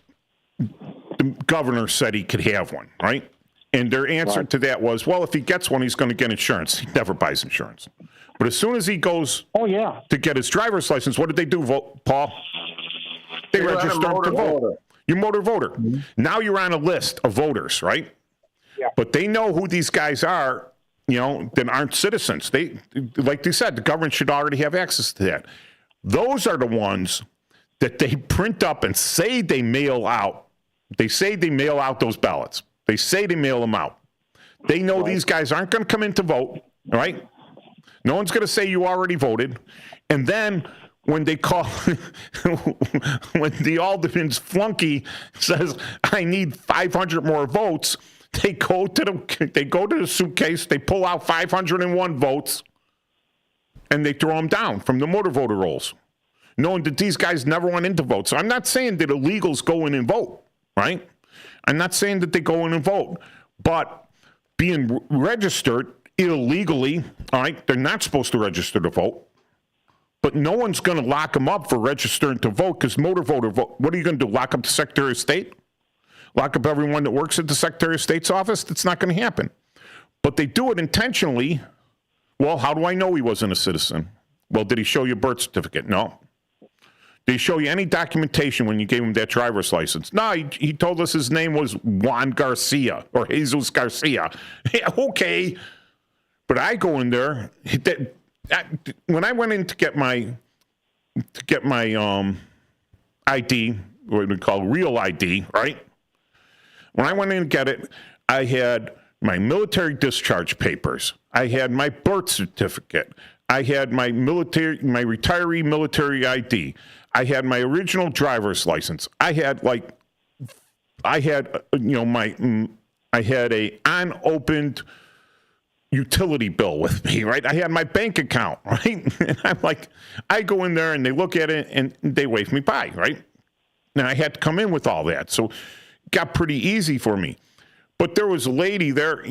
the governor said he could have one, right? And their answer to that was, well, if he gets one, he's going to get insurance. He never buys insurance. But as soon as he goes to get his driver's license, what did they do, Paul? They register him to vote. You're motor voter. Now you're on a list of voters, right? Yeah. But they know who these guys are, that aren't citizens. Like they said, the government should already have access to that. Those are the ones that they print up and say they mail out. They say they mail out those ballots. They say they mail them out. They know these guys aren't going to come in to vote, right? No one's going to say you already voted. And then when they call, when the alderman's flunky says, I need 500 more votes, they go to the suitcase, they pull out 501 votes, and they throw them down from the motor voter rolls, knowing that these guys never went in to vote. So I'm not saying that illegals go in and vote, right? I'm not saying that they go in and vote, but being registered illegally, all right, they're not supposed to register to vote, but no one's going to lock them up for registering to vote, because motor voter vote. What are you going to do, lock up the Secretary of State? Lock up everyone that works at the Secretary of State's office? That's not going to happen. But they do it intentionally. Well, how do I know he wasn't a citizen? Well, did he show you a birth certificate? No. Did he show you any documentation when you gave him that driver's license? No, he told us his name was Juan Garcia or Jesus Garcia. Yeah, okay. But I go in there, when I went in to get my ID, what we call real ID, right? When I went in to get it, I had my military discharge papers. I had my birth certificate. I had my retiree military ID. I had my original driver's license. I had a unopened utility bill with me, right? I had my bank account, right? And I'm like, I go in there and they look at it and they wave me by, right? Now I had to come in with all that. So it got pretty easy for me. But there was a lady there,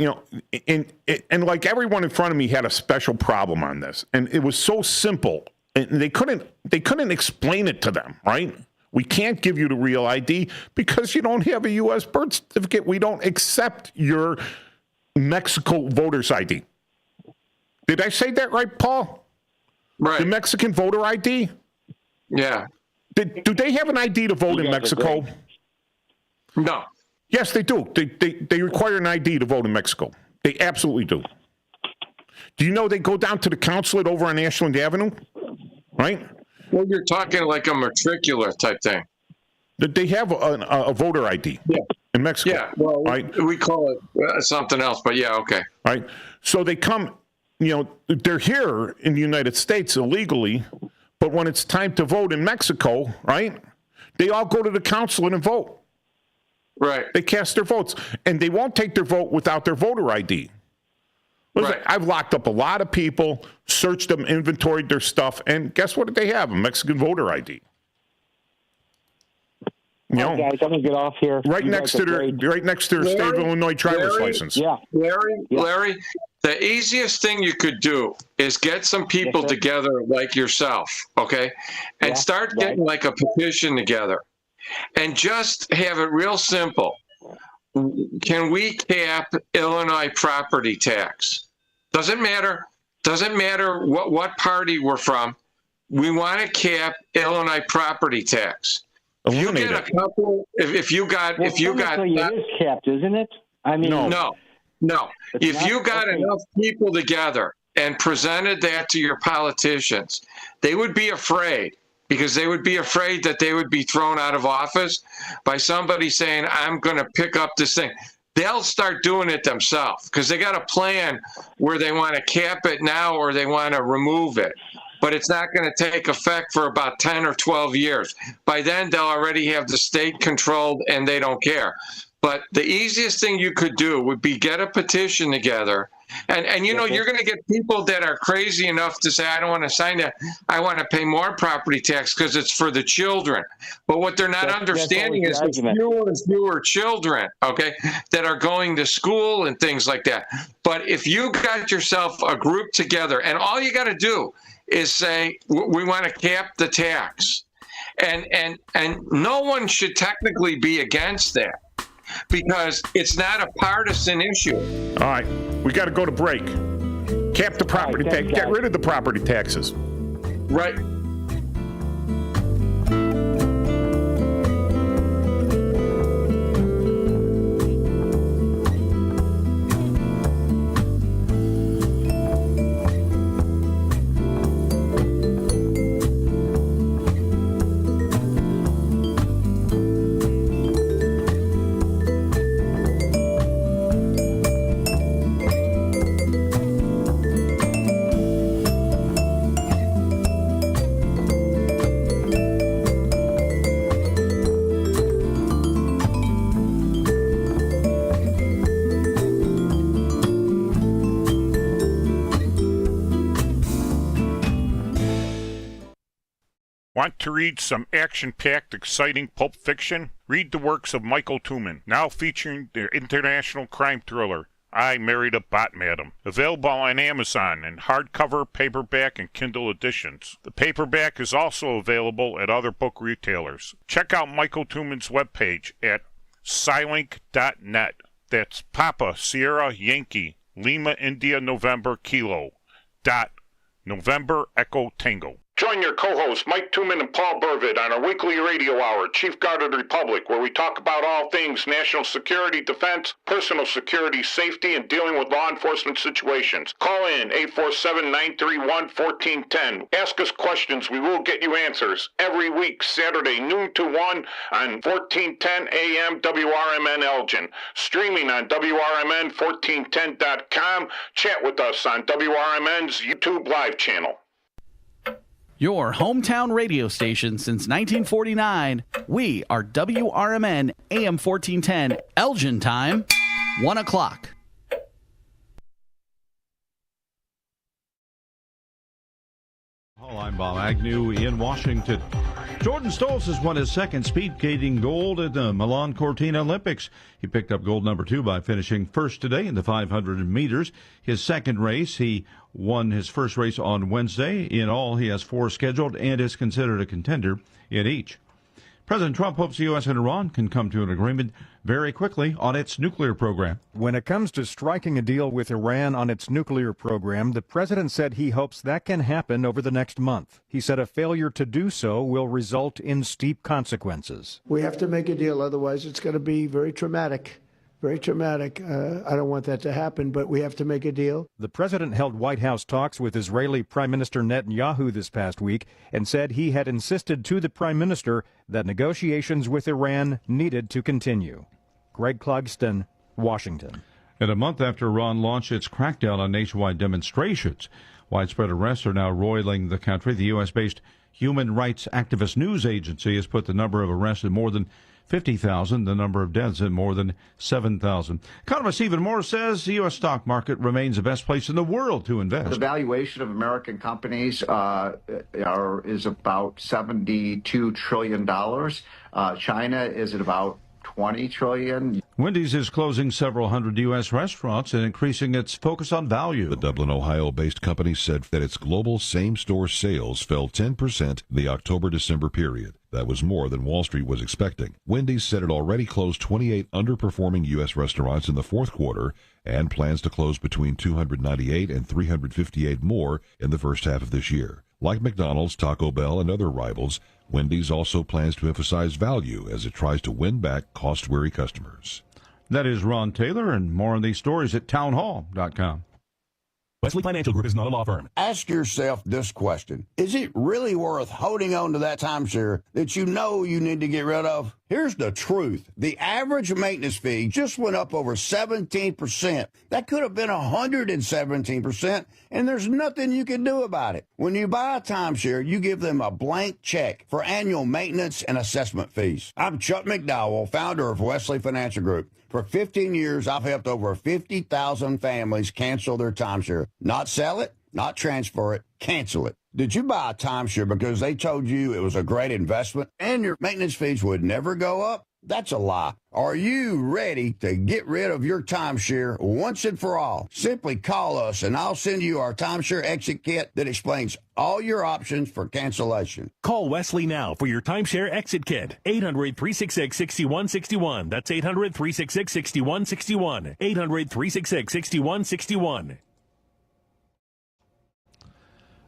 and like everyone in front of me had a special problem on this. And it was so simple. And they couldn't explain it to them, right? We can't give you the real ID because you don't have a U.S. birth certificate. We don't accept your Mexico voter's ID. Did I say that right, Paul? Right. The Mexican voter ID? Yeah. Do they have an ID to vote in Mexico? No. Yes, they do. They require an ID to vote in Mexico. They absolutely do. Do you know they go down to the consulate over on Ashland Avenue? Right? Well, you're talking like a matricular type thing. They have a voter ID in Mexico. Yeah, well, right? we call it something else, but yeah, okay. Right. So they come, they're here in the United States illegally, but when it's time to vote in Mexico, right, they all go to the consulate and vote. Right. They cast their votes, and they won't take their vote without their voter ID. Listen, I've locked up a lot of people, searched them, inventoried their stuff, and guess what they have? A Mexican voter ID. Guys, I'm gonna get off here. Right next to their state of Illinois driver's license. Yeah, Larry, the easiest thing you could do is get some people together like yourself, okay, and start getting like a petition together, and just have it real simple. Can we cap Illinois property tax? Doesn't matter what party we're from. We want to cap Illinois property tax. If you get a couple, if you got, it is capped, isn't it? I mean, no. If you got enough people together and presented that to your politicians, they would be afraid, because they would be afraid that they would be thrown out of office by somebody saying, I'm going to pick up this thing. They'll start doing it themselves because they got a plan where they want to cap it now or they want to remove it. But it's not going to take effect for about 10 or 12 years. By then, they'll already have the state controlled and they don't care. But the easiest thing you could do would be get a petition together. And you're going to get people that are crazy enough to say, I don't want to sign that. I want to pay more property tax because it's for the children. But what they're not understanding is there's fewer and fewer children, okay, that are going to school and things like that. But if you got yourself a group together, and all you got to do is say, we want to cap the tax. And no one should technically be against that, because it's not a partisan issue. All right, we got to go to break. Cap the property tax. Get rid of the property taxes. Right. Want to read some action-packed, exciting pulp fiction? Read the works of Michael Tooman, now featuring their international crime thriller, I Married a Bot Madam. Available on Amazon in hardcover, paperback, and Kindle editions. The paperback is also available at other book retailers. Check out Michael Tooman's webpage at Scilink.net. That's Papa Sierra Yankee Lima India November Kilo November Echo Tango. Join your co-hosts Mike Tooman and Paul Burvitt on our weekly radio hour, Chief Guard of the Republic, where we talk about all things national security, defense, personal security, safety, and dealing with law enforcement situations. Call in 847-931-1410. Ask us questions. We will get you answers. Every week, Saturday, noon to 1 on 1410 AM WRMN Elgin. Streaming on WRMN1410.com. Chat with us on WRMN's YouTube live channel. Your hometown radio station since 1949. We are WRMN AM 1410 Elgin time, 1 o'clock. I'm Bob Agnew in Washington. Jordan Stoltz has won his second speed skating gold at the Milan Cortina Olympics. He picked up gold number 2 by finishing first today in the 500 meters. His second race, he won his first race on Wednesday. In all, he has 4 scheduled and is considered a contender in each. President Trump hopes the U.S. and Iran can come to an agreement very quickly on its nuclear program. When it comes to striking a deal with Iran on its nuclear program, the president said he hopes that can happen over the next month. He said a failure to do so will result in steep consequences. We have to make a deal, otherwise it's going to be very traumatic very traumatic. I don't want that to happen, but we have to make a deal. The president held White House talks with Israeli Prime Minister Netanyahu this past week and said he had insisted to the prime minister that negotiations with Iran needed to continue. Greg Clugston, Washington. And a month after Iran launched its crackdown on nationwide demonstrations, widespread arrests are now roiling the country. The U.S.-based human rights activist news agency has put the number of arrests at more than 50,000, the number of deaths at more than 7,000. Economist Stephen Moore says the U.S. stock market remains the best place in the world to invest. The valuation of American companies is about $72 trillion. China is at about $20 trillion. Wendy's is closing several hundred U.S. restaurants and increasing its focus on value. The Dublin, Ohio-based company said that its global same-store sales fell 10% the October-December period. That was more than Wall Street was expecting. Wendy's said it already closed 28 underperforming U.S. restaurants in the fourth quarter and plans to close between 298 and 358 more in the first half of this year. Like McDonald's, Taco Bell, and other rivals, Wendy's also plans to emphasize value as it tries to win back cost-weary customers. That is Ron Taylor, and more on these stories at townhall.com. Wesley Financial Group is not a law firm. Ask yourself this question. Is it really worth holding on to that timeshare that you know you need to get rid of? Here's the truth. The average maintenance fee just went up over 17%. That could have been 117%, and there's nothing you can do about it. When you buy a timeshare, you give them a blank check for annual maintenance and assessment fees. I'm Chuck McDowell, founder of Wesley Financial Group. For 15 years, I've helped over 50,000 families cancel their timeshare. Not sell it, not transfer it, cancel it. Did you buy a timeshare because they told you it was a great investment and your maintenance fees would never go up? That's a lie. Are you ready to get rid of your timeshare once and for all? Simply call us and I'll send you our timeshare exit kit that explains all your options for cancellation. Call Wesley now for your timeshare exit kit. 800-366-6161. That's 800-366-6161. 800-366-6161.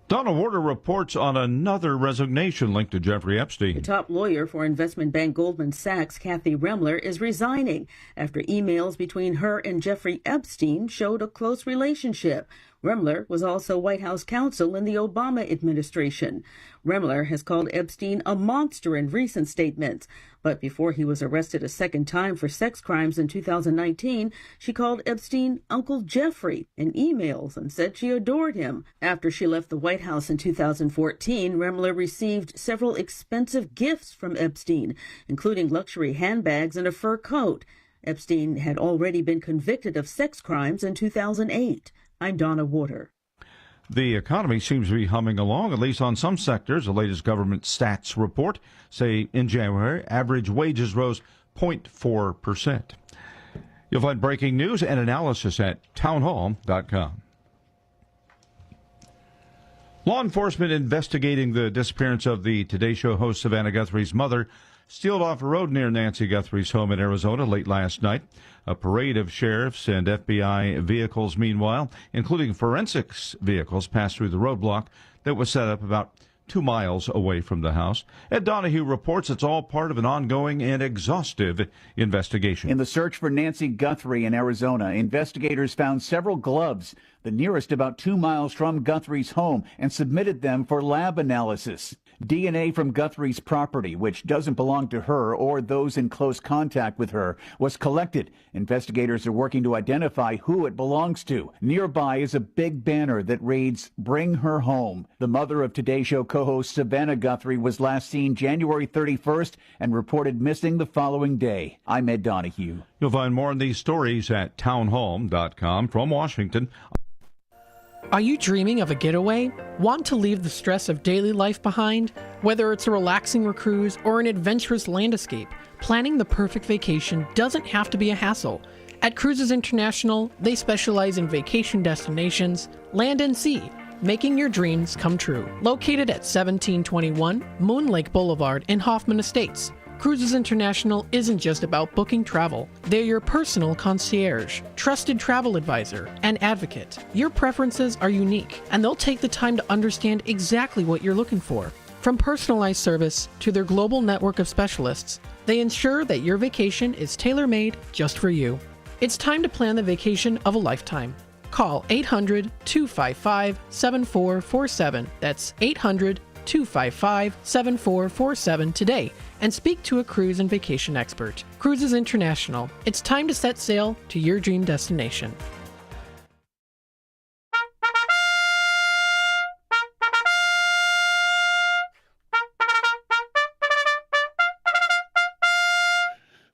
Donna Warder reports on another resignation linked to Jeffrey Epstein. The top lawyer for investment bank Goldman Sachs, Kathy Remler, is resigning after emails between her and Jeffrey Epstein showed a close relationship. Remler was also White House counsel in the Obama administration. Remler has called Epstein a monster in recent statements. But before he was arrested a second time for sex crimes in 2019, she called Epstein Uncle Jeffrey in emails and said she adored him. After she left the White House in 2014, Remler received several expensive gifts from Epstein, including luxury handbags and a fur coat. Epstein had already been convicted of sex crimes in 2008. I'm Donna Warder. The economy seems to be humming along, at least on some sectors. The latest government stats report say in January, average wages rose 0.4%. You'll find breaking news and analysis at townhall.com. Law enforcement investigating the disappearance of the Today Show host Savannah Guthrie's mother stealed off a road near Nancy Guthrie's home in Arizona late last night. A parade of sheriffs and FBI vehicles, meanwhile, including forensics vehicles, passed through the roadblock that was set up about 2 miles away from the house. Ed Donahue reports it's all part of an ongoing and exhaustive investigation. In the search for Nancy Guthrie in Arizona, investigators found several gloves, the nearest about 2 miles from Guthrie's home, and submitted them for lab analysis. DNA from Guthrie's property, which doesn't belong to her or those in close contact with her, was collected. Investigators are working to identify who it belongs to. Nearby is a big banner that reads, "Bring her home." The mother of Today Show co-host Savannah Guthrie was last seen January 31st and reported missing the following day. I'm Ed Donahue. You'll find more on these stories at townhall.com. From Washington. Are you dreaming of a getaway? Want to leave the stress of daily life behind? Whether it's a relaxing cruise or an adventurous land escape, planning the perfect vacation doesn't have to be a hassle. At Cruises International, they specialize in vacation destinations, land and sea, making your dreams come true. Located at 1721 Moon Lake Boulevard in Hoffman Estates, Cruises International isn't just about booking travel. They're your personal concierge, trusted travel advisor, and advocate. Your preferences are unique, and they'll take the time to understand exactly what you're looking for. From personalized service to their global network of specialists, they ensure that your vacation is tailor-made just for you. It's time to plan the vacation of a lifetime. Call 800-255-7447. That's 800-255-7447 today and speak to a cruise and vacation expert. Cruises International. It's time to set sail to your dream destination.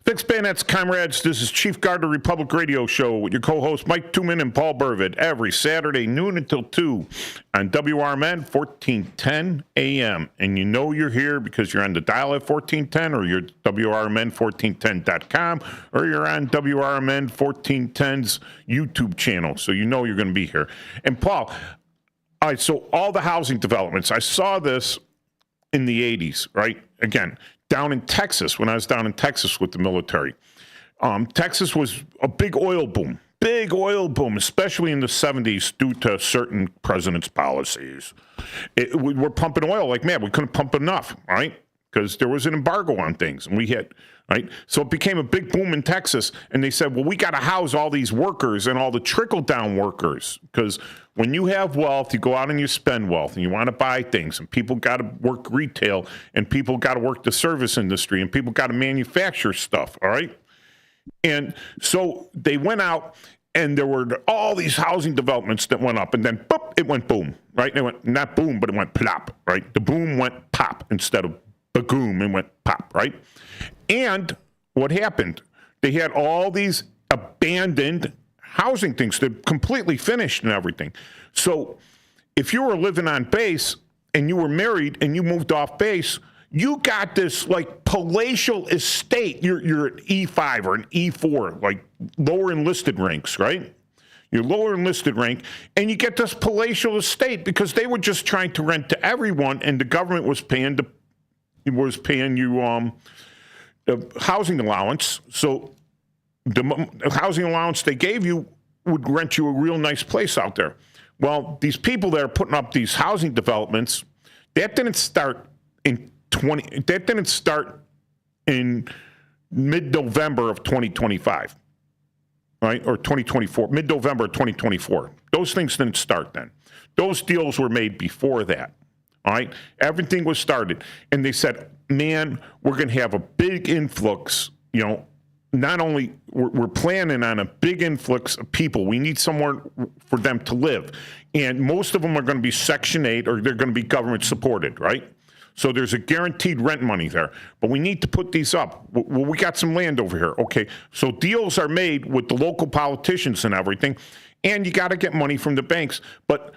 Fixed bayonets, comrades. This is Chief Guard of Republic Radio Show with your co-hosts Mike Tooman and Paul Burvitt every Saturday noon until 2 on WRMN 1410 AM. And you know you're here because you're on the dial at 1410 or you're WRMN1410.com or you're on WRMN 1410's YouTube channel. So you know you're going to be here. And Paul, all right, so all the housing developments, I saw this in the 80s, right? Again, down in Texas, when I was down in Texas with the military. Texas was a big oil boom, especially in the 70s due to certain president's policies. We were pumping oil like mad. We couldn't pump enough, right? Because there was an embargo on things, and we had, right? So it became a big boom in Texas, and they said, well, we got to house all these workers and all the trickle-down workers, because when you have wealth, you go out and you spend wealth, and you want to buy things, and people got to work retail, and people got to work the service industry, and people got to manufacture stuff, all right? And so they went out, and there were all these housing developments that went up, and then, boop, it went boom, right? It went, not boom, but it went plop, right? The boom went pop instead of bagoom, and went pop, right? And what happened? They had all these abandoned housing things that completely finished and everything. So if you were living on base and you were married and you moved off base, you got this like palatial estate. You're at E5 or an E4, like lower enlisted ranks, right? Your lower enlisted rank, and you get this palatial estate because they were just trying to rent to everyone, and the government was paying you a housing allowance. So the housing allowance they gave you would rent you a real nice place out there. Well, these people that are putting up these housing developments, that didn't start in mid-November of 2025, right? Or 2024, mid-November of 2024. Those things didn't start then. Those deals were made before that. All right, everything was started, and they said, man, we're going to have a big influx, not only we're planning on a big influx of people. We need somewhere for them to live. And most of them are going to be Section 8 or they're going to be government supported, right? So there's a guaranteed rent money there. But we need to put these up. Well, we got some land over here. Okay, so deals are made with the local politicians and everything. And you got to get money from the banks. But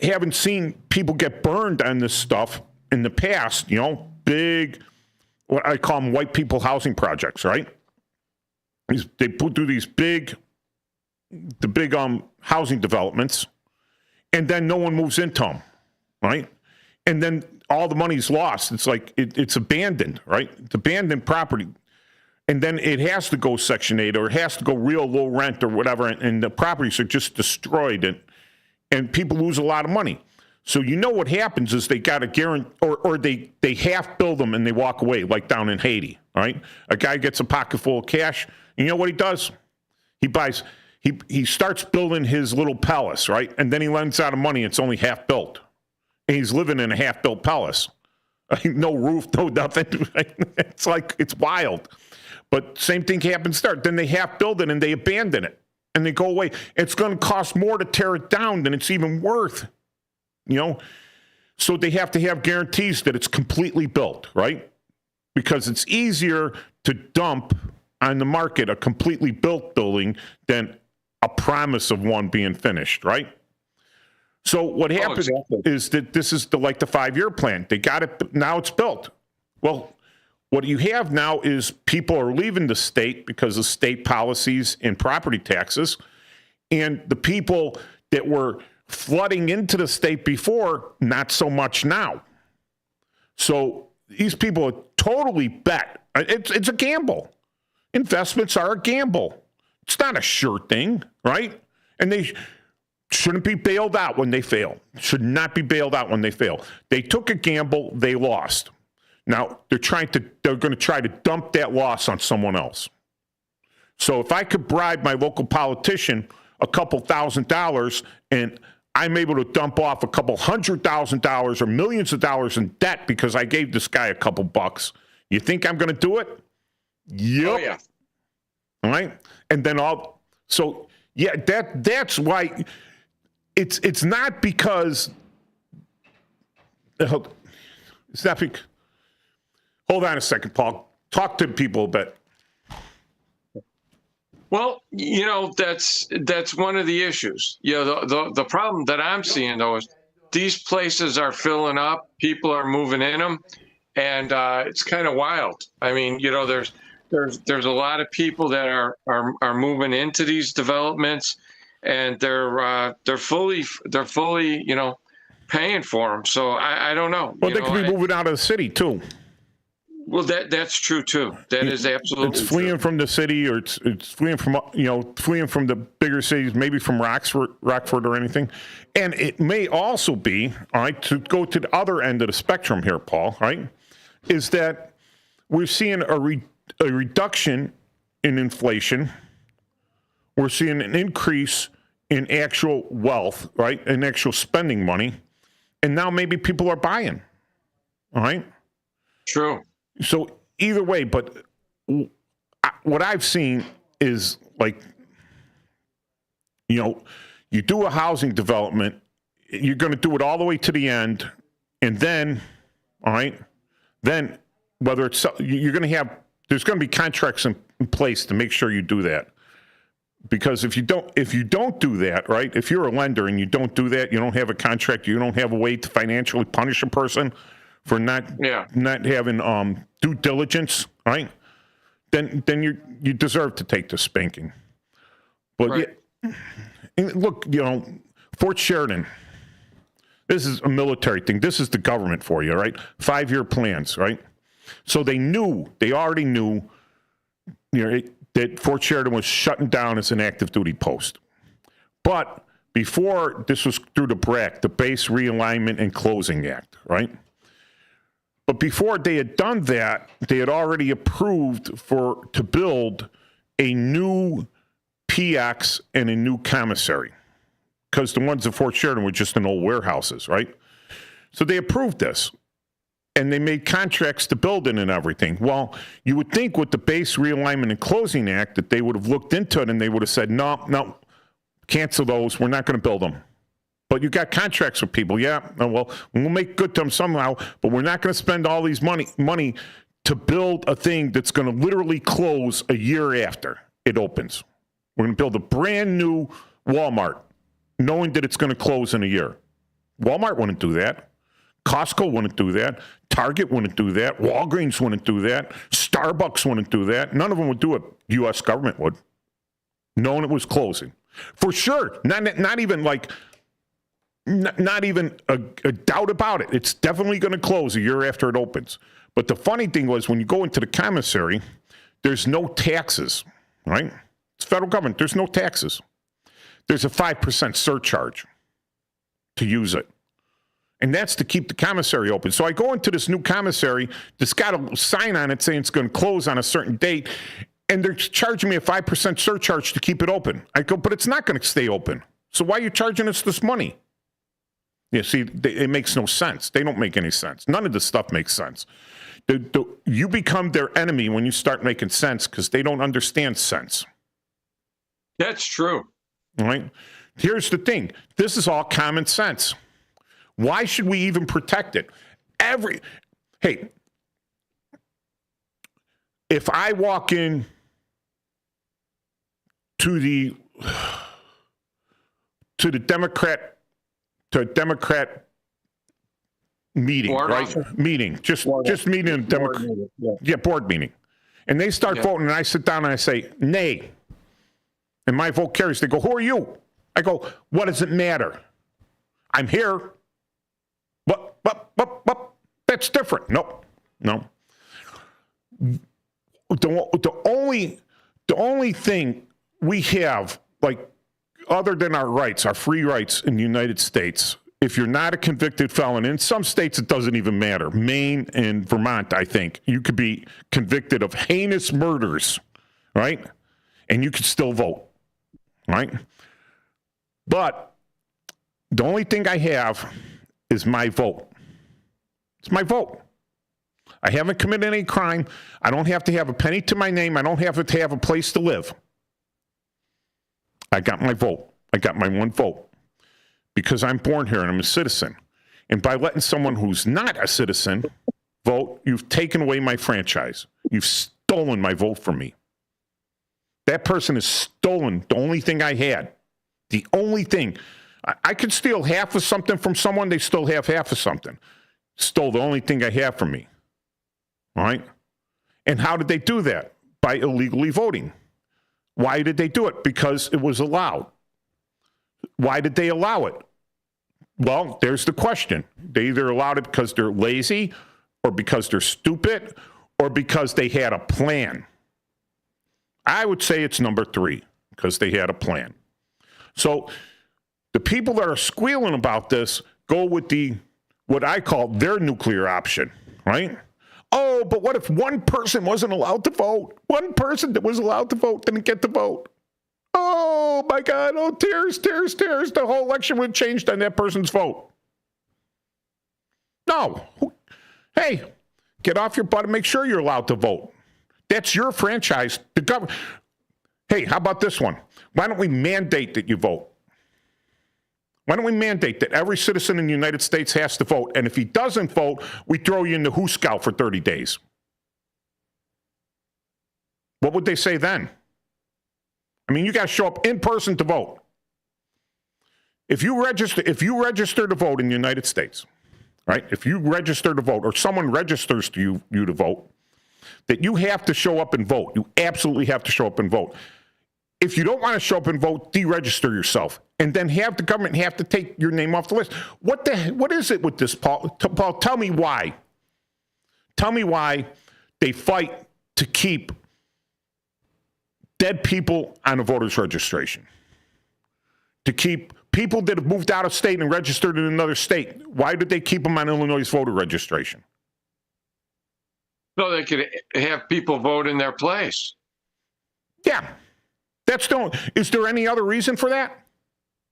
haven't seen people get burned on this stuff in the past, big, what I call them white people housing projects, right? They put through these big housing developments, and then no one moves into them, right? And then all the money's lost. It's like it's abandoned, right? It's abandoned property. And then it has to go Section 8 or it has to go real low rent or whatever, and the properties are just destroyed, and people lose a lot of money. So what happens is they got to guarantee, or they half build them and they walk away, like down in Haiti, right? A guy gets a pocket full of cash. You know what he does? He starts building his little palace, right? And then he lends out of money. It's only half built. And he's living in a half built palace. No roof, no nothing. It's wild. But same thing happens there. Then they half build it and they abandon it and they go away. It's going to cost more to tear it down than it's even worth, So they have to have guarantees that it's completely built, right? Because it's easier to dump on the market a completely built building than a promise of one being finished, right? So what happens is that this is the 5-year plan. They got it, now it's built. Well, what you have now is people are leaving the state because of state policies and property taxes, and the people that were flooding into the state before, not so much now. So these people are totally bet. It's a gamble. Investments are a gamble. It's not a sure thing, right? And they shouldn't be bailed out when they fail. Should not be bailed out when they fail. They took a gamble, they lost. Now they're going to try to dump that loss on someone else. So if I could bribe my local politician a couple $1,000 and I'm able to dump off a couple $100,000 or millions of dollars in debt because I gave this guy a couple bucks, you think I'm going to do it? Yep. Oh, yeah. All right. And then that's why it's not because it's not because, hold on a second, Paul. Talk to the people a bit. Well, that's one of the issues. The problem that I'm seeing, though, is these places are filling up. People are moving in them, and it's kind of wild. I mean, there's a lot of people that are moving into these developments, and they're fully paying for them. So I don't know. Well, they could be moving out of the city too. Well, that's true too. That is absolutely. It's fleeing from the city, or it's fleeing from the bigger cities, maybe from Rockford or anything. And it may also be, all right, to go to the other end of the spectrum here, Paul. Right, is that we're seeing a reduction in inflation. We're seeing an increase in actual wealth, right, and actual spending money, and now maybe people are buying. All right. True. So either way, but what I've seen is you do a housing development, you're going to do it all the way to the end, and then, all right, then whether it's there's going to be contracts in place to make sure you do that. Because if you don't do that, right, if you're a lender and you don't do that, you don't have a contract, you don't have a way to financially punish a person for not having due diligence, right? Then you deserve to take the spanking. But right. Look, Fort Sheridan. This is a military thing. This is the government for you, right? 5-year plans, right? So they already knew, that Fort Sheridan was shutting down as an active duty post. But before this was through the BRAC, the Base Realignment and Closing Act, right? But before they had done that, they had already approved to build a new PX and a new commissary, because the ones at Fort Sheridan were just in old warehouses, right? So they approved this, and they made contracts to build it and everything. Well, you would think with the Base Realignment and Closing Act that they would have looked into it and they would have said, no, cancel those. We're not going to build them. But you got contracts with people. Yeah, well, we'll make good to them somehow, but we're not going to spend all these money to build a thing that's going to literally close a year after it opens. We're going to build a brand new Walmart, knowing that it's going to close in a year. Walmart wouldn't do that. Costco wouldn't do that. Target wouldn't do that. Walgreens wouldn't do that. Starbucks wouldn't do that. None of them would do it. The U.S. government would, knowing it was closing. For sure. Not even a doubt about it. It's definitely going to close a year after it opens. But the funny thing was, when you go into the commissary, there's no taxes, right? It's federal government. There's no taxes. There's a 5% surcharge to use it. And that's to keep the commissary open. So I go into this new commissary that's got a sign on it saying it's going to close on a certain date, and they're charging me a 5% surcharge to keep it open. I go, but it's not going to stay open. So why are you charging us this money? Yeah, see, it makes no sense. They don't make any sense. None of this stuff makes sense. You become their enemy when you start making sense, because they don't understand sense. That's true. All right? Here's the thing. This is all common sense. Why should we even protect it? Hey, if I walk in to the Democrat meeting, board right? office? Meeting, just meeting, Board meeting, yeah. Board meeting, and they start voting, and I sit down and I say nay, and my vote carries. They go, "Who are you?" I go, "What does it matter? I'm here." But that's different. No. The only thing we have, other than our rights, our free rights in the United States, if you're not a convicted felon, in some states it doesn't even matter. Maine and Vermont, I think, you could be convicted of heinous murders, right? and you could still vote, right? But the only thing I have is my vote. It's my vote. I haven't committed any crime. I don't have to have a penny to my name. I don't have to have a place to live. I got my vote. I got my one vote because I'm born here and I'm a citizen. And by letting someone who's not a citizen vote, you've taken away my franchise. You've stolen my vote from me. That person has stolen the only thing I had. The only thing. I could steal half of something from someone, they still have half of something. Stole the only thing I have from me. All right? And how did they do that? By illegally voting. Why did they do it? Because it was allowed. Why did they allow it? Well, there's the question. They either allowed it because they're lazy, or because they're stupid, or because they had a plan. I would say it's number 3, because they had a plan. So the people that are squealing about this go with what I call their nuclear option, right? Oh, but what if one person wasn't allowed to vote? One person that was allowed to vote didn't get to vote. Oh, my God. Oh, tears. The whole election would have changed on that person's vote. No. Hey, get off your butt and make sure you're allowed to vote. That's your franchise. The government. Hey, how about this one? Why don't we mandate that you vote? Why don't we mandate that every citizen in the United States has to vote? And if he doesn't vote, we throw you in the Who Scout for 30 days. What would they say then? I mean, you got to show up in person to vote. If you register to vote in the United States, right? If you register to vote, or someone registers to you to vote, that you have to show up and vote. You absolutely have to show up and vote. If you don't want to show up and vote, deregister yourself, and then have the government have to take your name off the list. What is it with this, Paul? Paul, tell me why. Tell me why they fight to keep dead people on a voter's registration. To keep people that have moved out of state and registered in another state. Why did they keep them on Illinois' voter registration? So they could have people vote in their place. Yeah. Is there any other reason for that?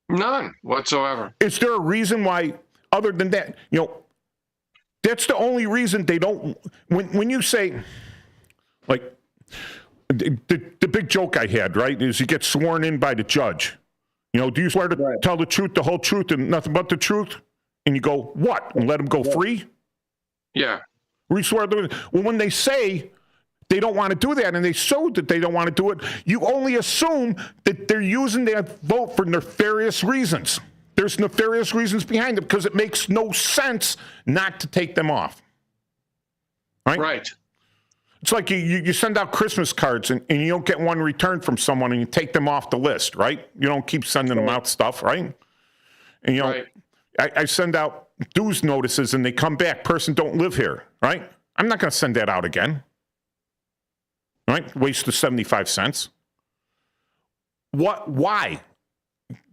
None whatsoever. Is there a reason why, other than that? That's the only reason they don't. When you say, like, the big joke I had, right, is you get sworn in by the judge. Do you swear to tell the truth, the whole truth, and nothing but the truth? And you go, what? And let them go free? Yeah. We swear. Well, when they say they don't want to do that, and they show that they don't want to do it, you only assume that they're using that vote for nefarious reasons. There's nefarious reasons behind it, because it makes no sense not to take them off. Right? It's like you send out Christmas cards, and you don't get one returned from someone, and you take them off the list, right? You don't keep sending them out stuff, right? And, right. I send out dues notices, and they come back, person don't live here, right? I'm not going to send that out again. Right? Waste of 75 cents. Why?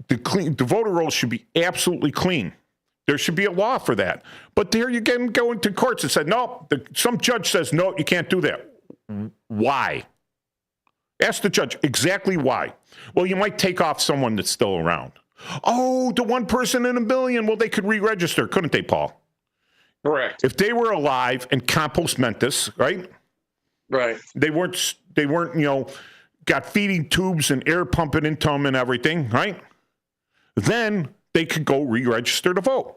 The voter rolls should be absolutely clean. There should be a law for that. But there you get them going to courts and said, no, some judge says, no, you can't do that. Why? Ask the judge exactly why. Well, you might take off someone that's still around. Oh, the one person in a million. Well, they could re-register, couldn't they, Paul? Correct. If they were alive and compos mentis, right? Right. They weren't, got feeding tubes and air pumping into them and everything, right? Then they could go re-register to vote.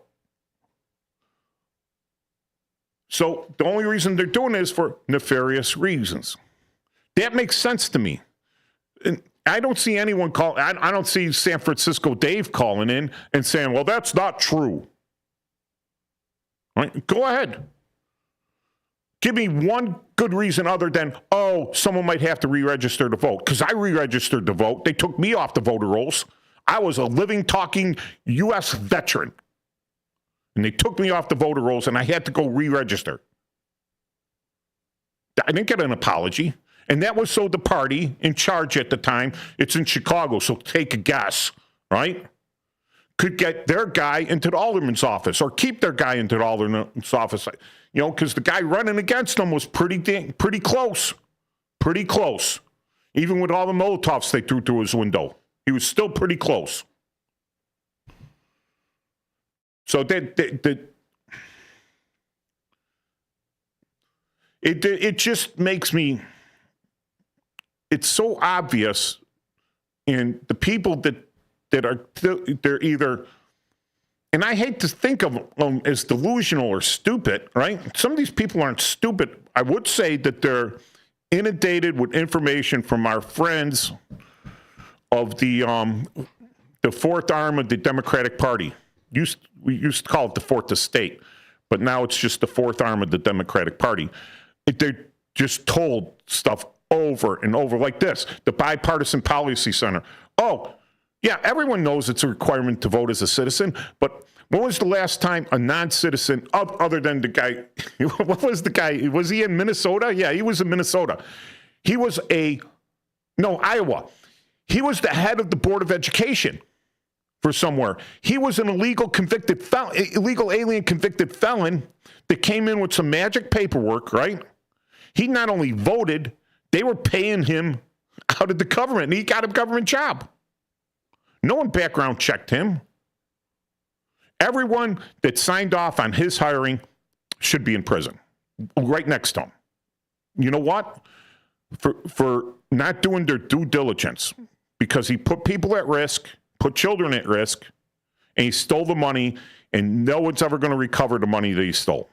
So the only reason they're doing it is for nefarious reasons. That makes sense to me. And I don't see anyone I don't see San Francisco Dave calling in and saying, well, that's not true. All right? Go ahead. Give me one good reason other than, someone might have to re-register to vote. Because I re-registered to vote. They took me off the voter rolls. I was a living, talking U.S. veteran. And they took me off the voter rolls, and I had to go re-register. I didn't get an apology. And that was so the party in charge at the time, it's in Chicago, so take a guess, right? Could get their guy into the alderman's office or keep their guy into the alderman's office. Because the guy running against them was pretty close. Pretty close. Even with all the Molotovs they threw through his window, he was still pretty close. So it just makes me, it's so obvious, and the people that are, they're either, and I hate to think of them as delusional or stupid, right? Some of these people aren't stupid. I would say that they're inundated with information from our friends of the fourth arm of the Democratic Party. We used to call it the fourth estate, but now it's just the fourth arm of the Democratic Party. They're just told stuff over and over like this. The Bipartisan Policy Center. Oh, yeah, everyone knows it's a requirement to vote as a citizen, but when was the last time a non-citizen, other than the guy, what was the guy, was he in Minnesota? Yeah, he was in Minnesota. He was Iowa. He was the head of the Board of Education for somewhere. He was an illegal alien convicted felon that came in with some magic paperwork, right? He not only voted, they were paying him out of the government, and he got a government job. No one background checked him. Everyone that signed off on his hiring should be in prison, right next to him. You know what? For not doing their due diligence, because he put people at risk, put children at risk, and he stole the money, and no one's ever going to recover the money that he stole.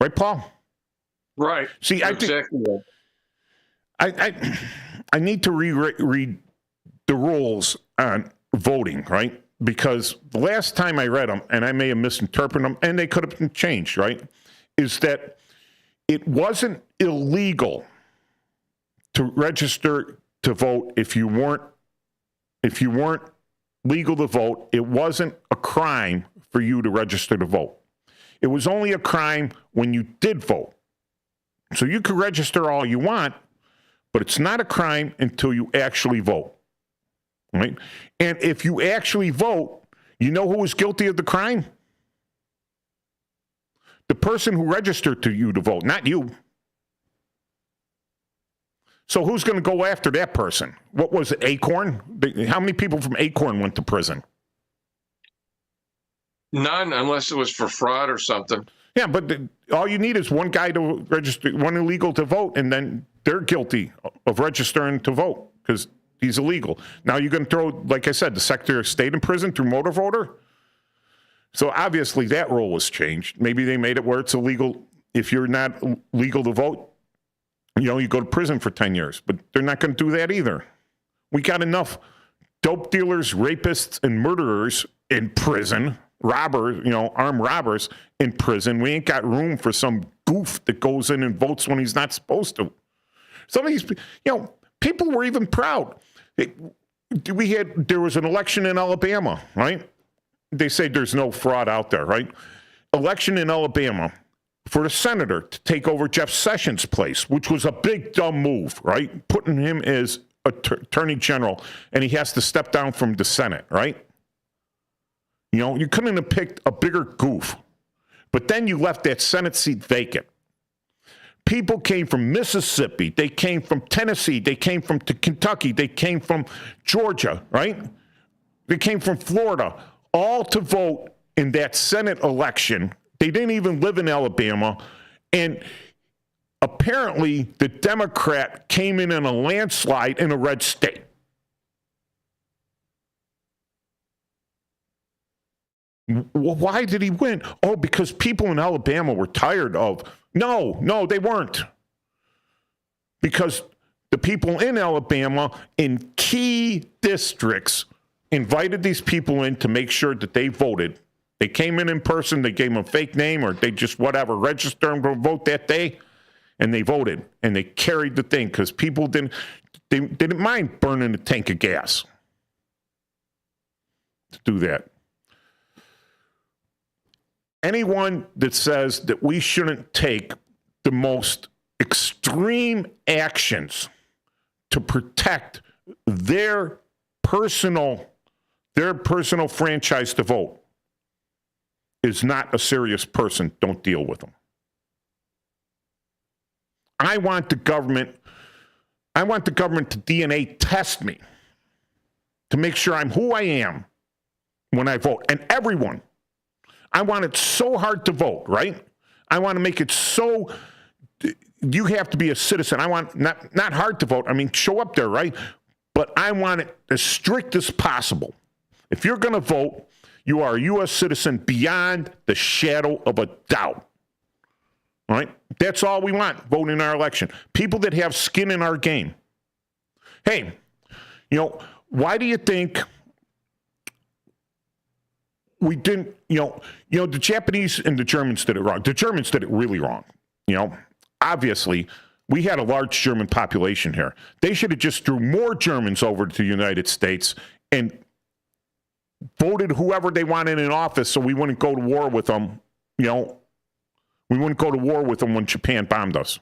Right, Paul? Right. See, exactly. I need to reread the rules on voting, right? Because the last time I read them, and I may have misinterpreted them, and they could have been changed, right? Is that it wasn't illegal to register to vote if you weren't legal to vote. It wasn't a crime for you to register to vote. It was only a crime when you did vote. So you could register all you want, but it's not a crime until you actually vote, right? And if you actually vote, you know who was guilty of the crime? The person who registered to you to vote, not you. So who's going to go after that person? What was it, Acorn? How many people from Acorn went to prison? None, unless it was for fraud or something. Yeah, but all you need is one guy to register, one illegal to vote, and then they're guilty of registering to vote because he's illegal. Now you're going to throw, like I said, the Secretary of State in prison through motor voter? So obviously that rule was changed. Maybe they made it where it's illegal. If you're not legal to vote, you go to prison for 10 years. But they're not going to do that either. We got enough dope dealers, rapists, and murderers in prison. Robbers, armed robbers in prison. We ain't got room for some goof that goes in and votes when he's not supposed to. Some of these, people were even proud. There was an election in Alabama, right? They say there's no fraud out there, right? Election in Alabama for the senator to take over Jeff Sessions' place, which was a big dumb move, right? Putting him as attorney general, and he has to step down from the Senate, right? You couldn't have picked a bigger goof. But then you left that Senate seat vacant. People came from Mississippi. They came from Tennessee. They came from Kentucky. They came from Georgia, right? They came from Florida, all to vote in that Senate election. They didn't even live in Alabama. And apparently the Democrat came in a landslide in a red state. Why did he win? Oh, because people in Alabama were tired of. No, they weren't. Because the people in Alabama in key districts invited these people in to make sure that they voted. They came in person, they gave them a fake name, or they just registered them to vote that day, and they voted. And they carried the thing because people didn't mind burning a tank of gas to do that. Anyone that says that we shouldn't take the most extreme actions to protect their personal franchise to vote is not a serious person. Don't deal with them. I want the government to DNA test me to make sure I'm who I am when I vote. And everyone, I want it so hard to vote, right? I want to make it so you have to be a citizen. I want not hard to vote. I mean, show up there, right? But I want it as strict as possible. If you're going to vote, you are a U.S. citizen beyond the shadow of a doubt. All right? That's all we want, voting in our election. People that have skin in our game. Hey, why do you think we didn't, the Japanese and the Germans did it wrong. The Germans did it really wrong. Obviously, we had a large German population here. They should have just drew more Germans over to the United States and voted whoever they wanted in office so we wouldn't go to war with them. We wouldn't go to war with them when Japan bombed us.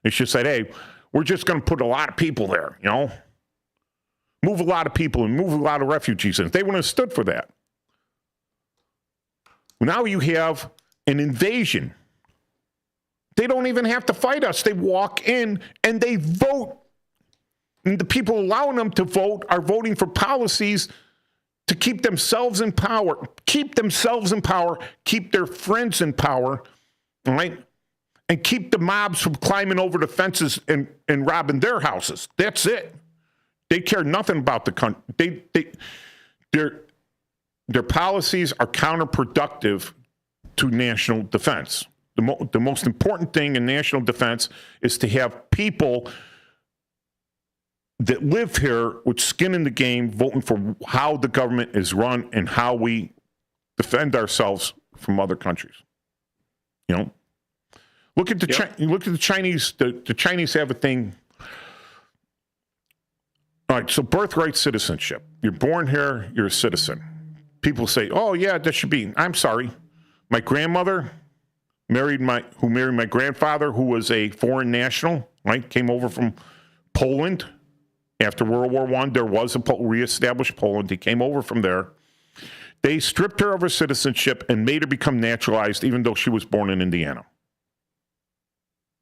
They should say, hey, we're just going to put a lot of people there, Move a lot of people and move a lot of refugees in. They wouldn't have stood for that. Now you have an invasion. They don't even have to fight us. They walk in and they vote. And the people allowing them to vote are voting for policies to keep themselves in power, keep their friends in power, all right? And keep the mobs from climbing over the fences and robbing their houses. That's it. They care nothing about the country. Their policies are counterproductive to national defense. The most important thing in national defense is to have people that live here with skin in the game, voting for how the government is run and how we defend ourselves from other countries. Look at the Chinese. The Chinese have a thing. All right, so birthright citizenship. You're born here, you're a citizen. People say, oh, yeah, that should be. I'm sorry. My grandmother married my grandfather, who was a foreign national, right? Came over from Poland after World War I. There was a reestablished Poland. He came over from there. They stripped her of her citizenship and made her become naturalized, even though she was born in Indiana.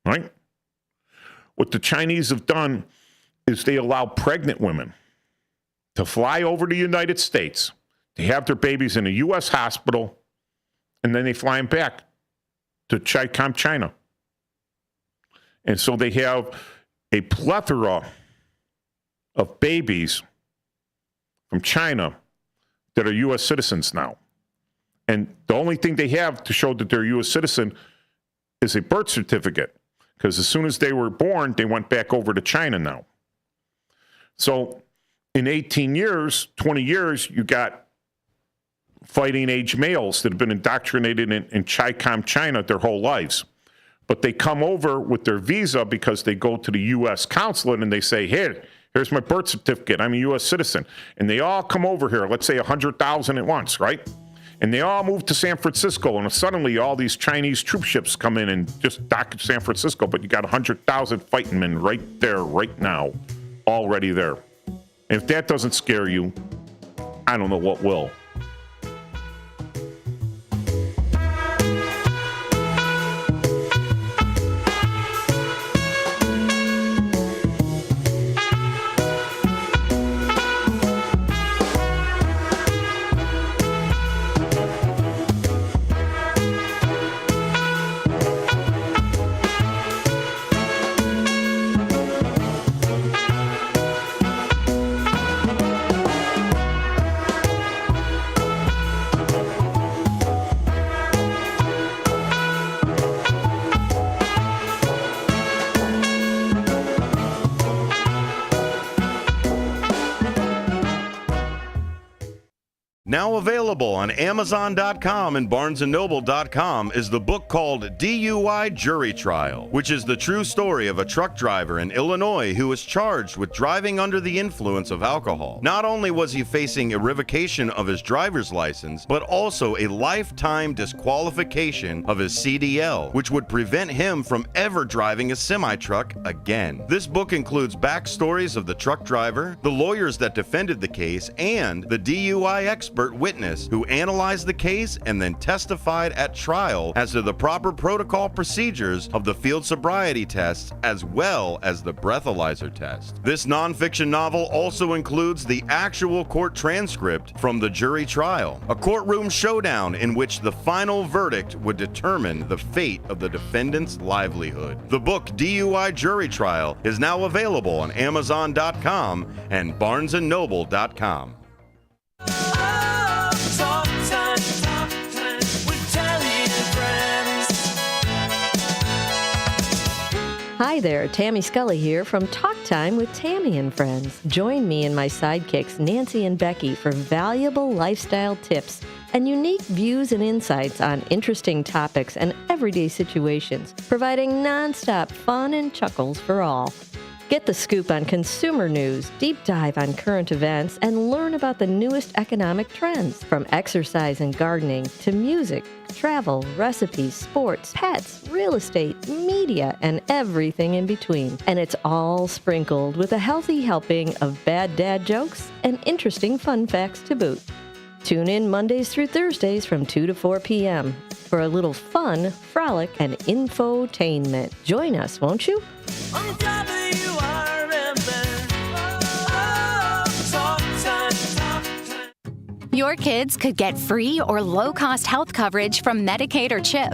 Right? What the Chinese have done is they allow pregnant women to fly over to the United States. They have their babies in a U.S. hospital, and then they fly them back to China. And so they have a plethora of babies from China that are U.S. citizens now. And the only thing they have to show that they're a U.S. citizen is a birth certificate, because as soon as they were born, they went back over to China now. So in 18 years, 20 years, you got fighting age males that have been indoctrinated in China their whole lives. But they come over with their visa because they go to the U.S. consulate and they say, here's my birth certificate. I'm a U.S. citizen. And they all come over here, let's say 100,000 at once, right? And they all move to San Francisco. And suddenly all these Chinese troop ships come in and just dock at San Francisco. But you got 100,000 fighting men right there, right now, already there. And if that doesn't scare you, I don't know what will. Now available on Amazon.com and BarnesandNoble.com is the book called DUI Jury Trial, which is the true story of a truck driver in Illinois who was charged with driving under the influence of alcohol. Not only was he facing a revocation of his driver's license, but also a lifetime disqualification of his CDL, which would prevent him from ever driving a semi-truck again. This book includes backstories of the truck driver, the lawyers that defended the case, and the DUI expert expert witness who analyzed the case and then testified at trial as to the proper protocol procedures of the field sobriety tests as well as the breathalyzer test. This nonfiction novel also includes the actual court transcript from the jury trial, a courtroom showdown in which the final verdict would determine the fate of the defendant's livelihood. The book DUI Jury Trial is now available on Amazon.com and BarnesandNoble.com. Hi there, Tammy Scully here from Talk Time with Tammy and Friends. Join me and my sidekicks Nancy and Becky for valuable lifestyle tips and unique views and insights on interesting topics and everyday situations, providing nonstop fun and chuckles for all. Get the scoop on consumer news, deep dive on current events, and learn about the newest economic trends, from exercise and gardening to music, travel, recipes, sports, pets, real estate, media, and everything in between. And it's all sprinkled with a healthy helping of bad dad jokes and interesting fun facts to boot. Tune in Mondays through Thursdays from 2 to 4 p.m. for a little fun, frolic, and infotainment. Join us, won't you? Your kids could get free or low-cost health coverage from Medicaid or CHIP.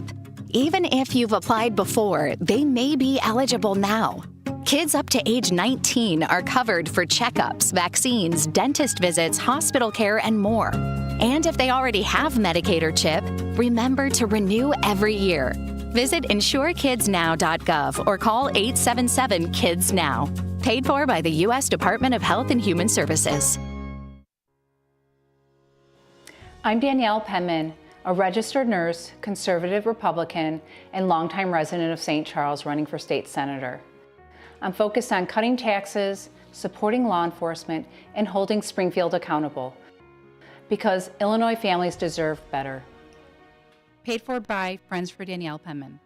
Even if you've applied before, they may be eligible now. Kids up to age 19 are covered for checkups, vaccines, dentist visits, hospital care, and more. And if they already have Medicaid or CHIP, remember to renew every year. Visit insurekidsnow.gov or call 877-KIDS-NOW. Paid for by the U.S. Department of Health and Human Services. I'm Danielle Penman, a registered nurse, conservative Republican, and longtime resident of St. Charles running for state senator. I'm focused on cutting taxes, supporting law enforcement, and holding Springfield accountable, because Illinois families deserve better. Paid for by Friends for Danielle Penman.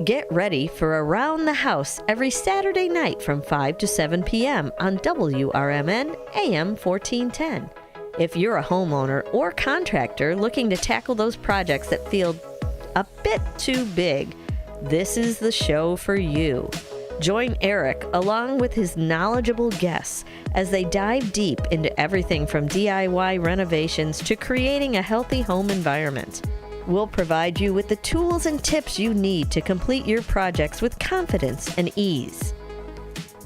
Get ready for Around the House every Saturday night from 5 to 7 p.m. on WRMN AM 1410. If you're a homeowner or contractor looking to tackle those projects that feel a bit too big, this is the show for you. Join Eric along with his knowledgeable guests as they dive deep into everything from DIY renovations to creating a healthy home environment. We'll provide you with the tools and tips you need to complete your projects with confidence and ease.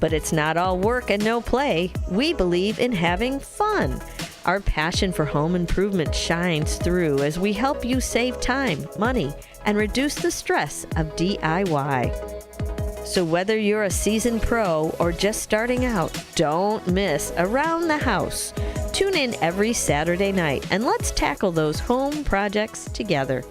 But it's not all work and no play. We believe in having fun. Our passion for home improvement shines through as we help you save time, money, and reduce the stress of DIY. So whether you're a seasoned pro or just starting out, don't miss Around the House. Tune in every Saturday night and let's tackle those home projects together.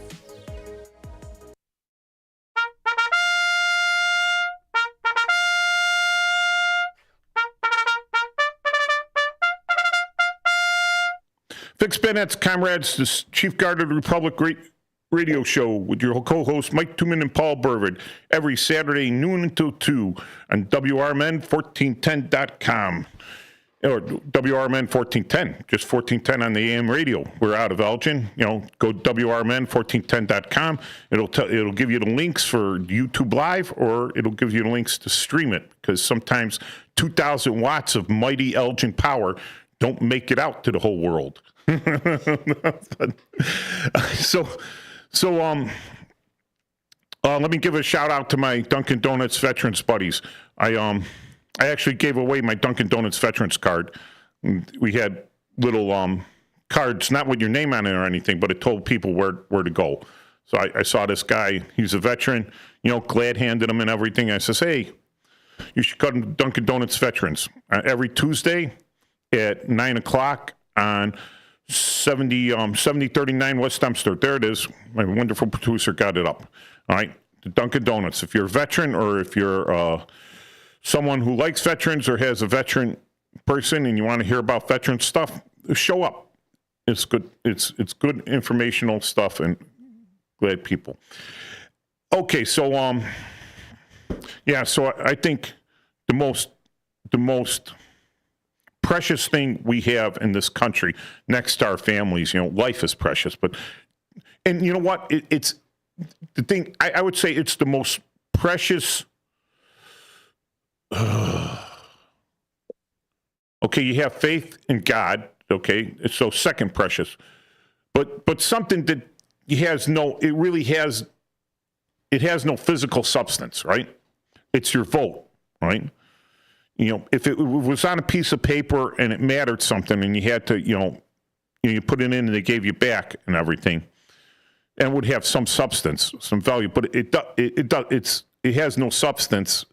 Fix Bennett's Comrades, the Chief Guard of the Republic radio show with your co-hosts Mike Tuman and Paul Burvid every Saturday noon until 2 on WRMN1410.com or WRMN 1410, just 1410 on the AM radio. We're out of Elgin. Go WRMN1410.com. It'll give you the links for YouTube Live, or it'll give you the links to stream it, because sometimes 2,000 watts of mighty Elgin power don't make it out to the whole world. Let me give a shout out to my Dunkin' Donuts veterans buddies. I actually gave away my Dunkin' Donuts veterans card. We had little cards, not with your name on it or anything, but it told people where to go. So I saw this guy, he's a veteran, glad handed him and everything. I says, hey, you should go to Dunkin' Donuts veterans every Tuesday at 9 o'clock on 7039 West Dempster. There it is. My wonderful producer got it up. All right, the Dunkin' Donuts. If you're a veteran, or if you're someone who likes veterans or has a veteran person and you want to hear about veteran stuff, show up. It's good. It's good informational stuff and glad people. Okay, so so I think the most precious thing we have in this country next to our families. Life is precious, and you know what? It's the thing. I would say it's the most precious. Okay, you have faith in God. Okay, so second precious, but something that has no physical substance, right? It's your vote, right? If it was on a piece of paper and it mattered something, and you had to, you put it in and they gave you back and everything, and it would have some substance, some value, but it has no substance.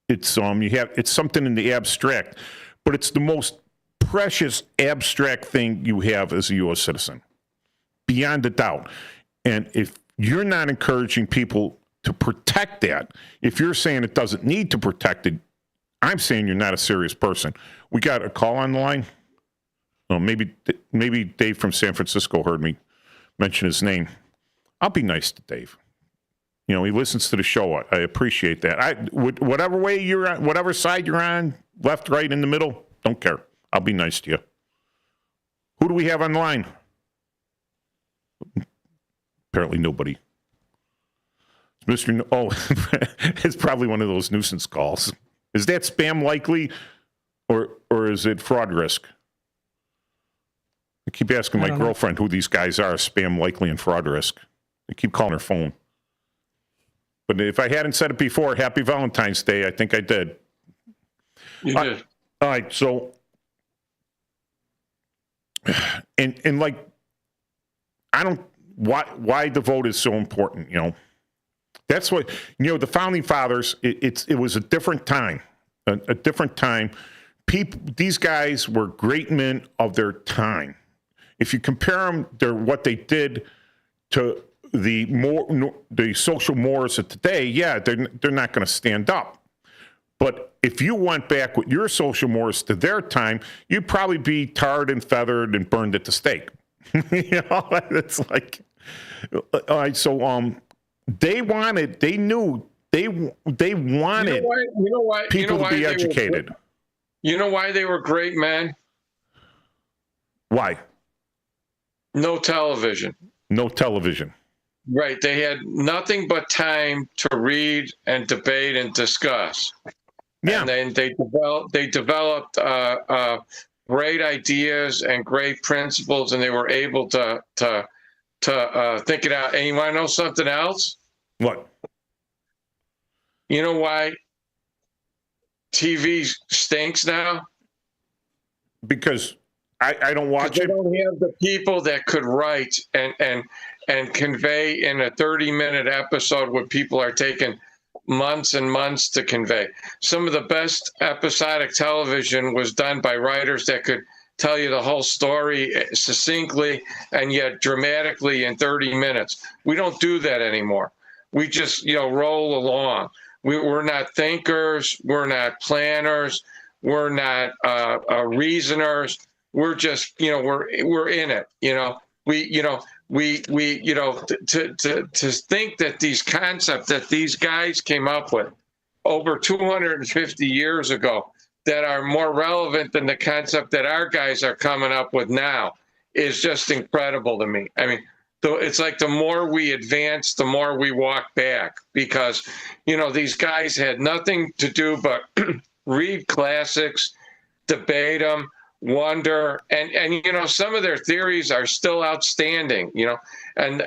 It's something in the abstract, but it's the most precious abstract thing you have as a U.S. citizen, beyond a doubt. And if you're not encouraging people to protect that, if you're saying it doesn't need to protect it, I'm saying you're not a serious person. We got a call on the line. Oh, maybe Dave from San Francisco heard me mention his name. I'll be nice to Dave. He listens to the show. I appreciate that. Whatever way you're on, whatever side you're on, left, right, in the middle, don't care. I'll be nice to you. Who do we have on the line? Apparently nobody. It's probably one of those nuisance calls. Is that spam likely, or is it fraud risk? I keep asking my girlfriend who these guys are, spam likely and fraud risk. I keep calling her phone. But if I hadn't said it before, happy Valentine's Day, I think I did. You did. All right, so, and like, why the vote is so important, That's what, the Founding Fathers, it was a different time, a different time. These guys were great men of their time. If you compare them, what they did to the social mores of today, yeah, they're not going to stand up. But if you went back with your social mores to their time, you'd probably be tarred and feathered and burned at the stake. It's like, all right, so, they wanted people to be educated. You know why they were great men? Why? No television. No television. Right. They had nothing but time to read and debate and discuss. Yeah. And then they developed great ideas and great principles, and they were able to think it out. And you want to know something else? What? You know why TV stinks now? Because I don't watch it. They don't have the people that could write and convey in a 30-minute episode what people are taking months and months to convey. Some of the best episodic television was done by writers that could tell you the whole story succinctly and yet dramatically in 30 minutes. We don't do that anymore. We just, roll along. We're not thinkers. We're not planners. We're not reasoners. We're just, we're in it. To think that these concepts that these guys came up with over 250 years ago that are more relevant than the concept that our guys are coming up with now is just incredible to me. I mean, it's like the more we advance, the more we walk back, because, these guys had nothing to do but read classics, debate them, wonder, and some of their theories are still outstanding, and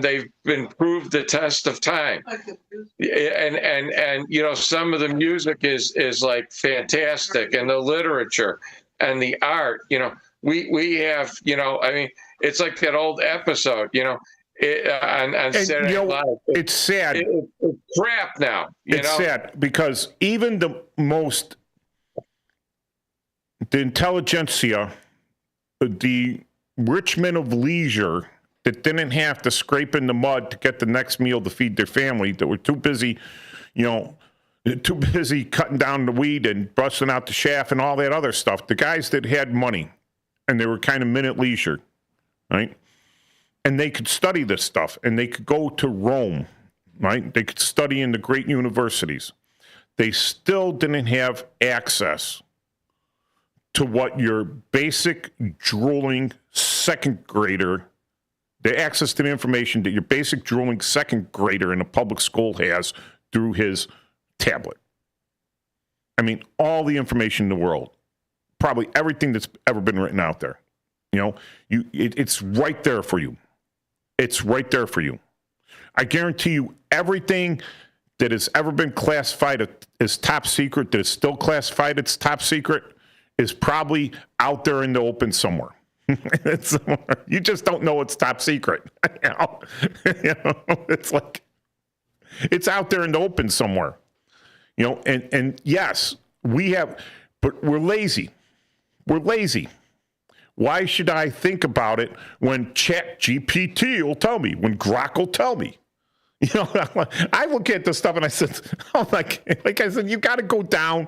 they've been proved the test of time. And some of the music is like fantastic, and the literature and the art, we have, it's like that old episode, on Saturday Night Live. It's sad. It's crap now. It's sad because even the intelligentsia, the rich men of leisure that didn't have to scrape in the mud to get the next meal to feed their family, that were too busy, cutting down the weed and busting out the shaft and all that other stuff. The guys that had money and they were kind of men at leisure, right? And they could study this stuff and they could go to Rome, right? They could study in the great universities. they still didn't have access to what your basic drooling second grader, the access to the information that your basic drooling second grader in a public school has through his tablet. I mean, all the information in the world, probably everything that's ever been written out there. You know, it's right there for you. It's right there for you. I guarantee you everything that has ever been classified as top secret, that is still classified as top secret, is probably out there in the open somewhere. You just don't know it's top secret. It's like, it's out there in the open somewhere. And yes, we have, but we're lazy. We're lazy. Why should I think about it when ChatGPT will tell me, when Grok will tell me? I look at this stuff and I said, like I said, you got to go down,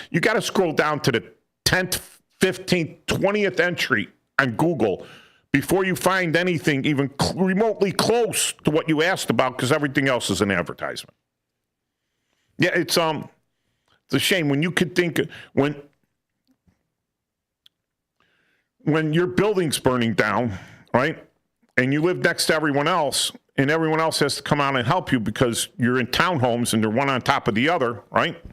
you got to scroll down to the 10th, 15th, 20th entry on Google before you find anything even remotely close to what you asked about, because everything else is an advertisement. Yeah, it's a shame when you could think when your building's burning down, right, and you live next to everyone else, and everyone else has to come out and help you because you're in townhomes and they're one on top of the other, right?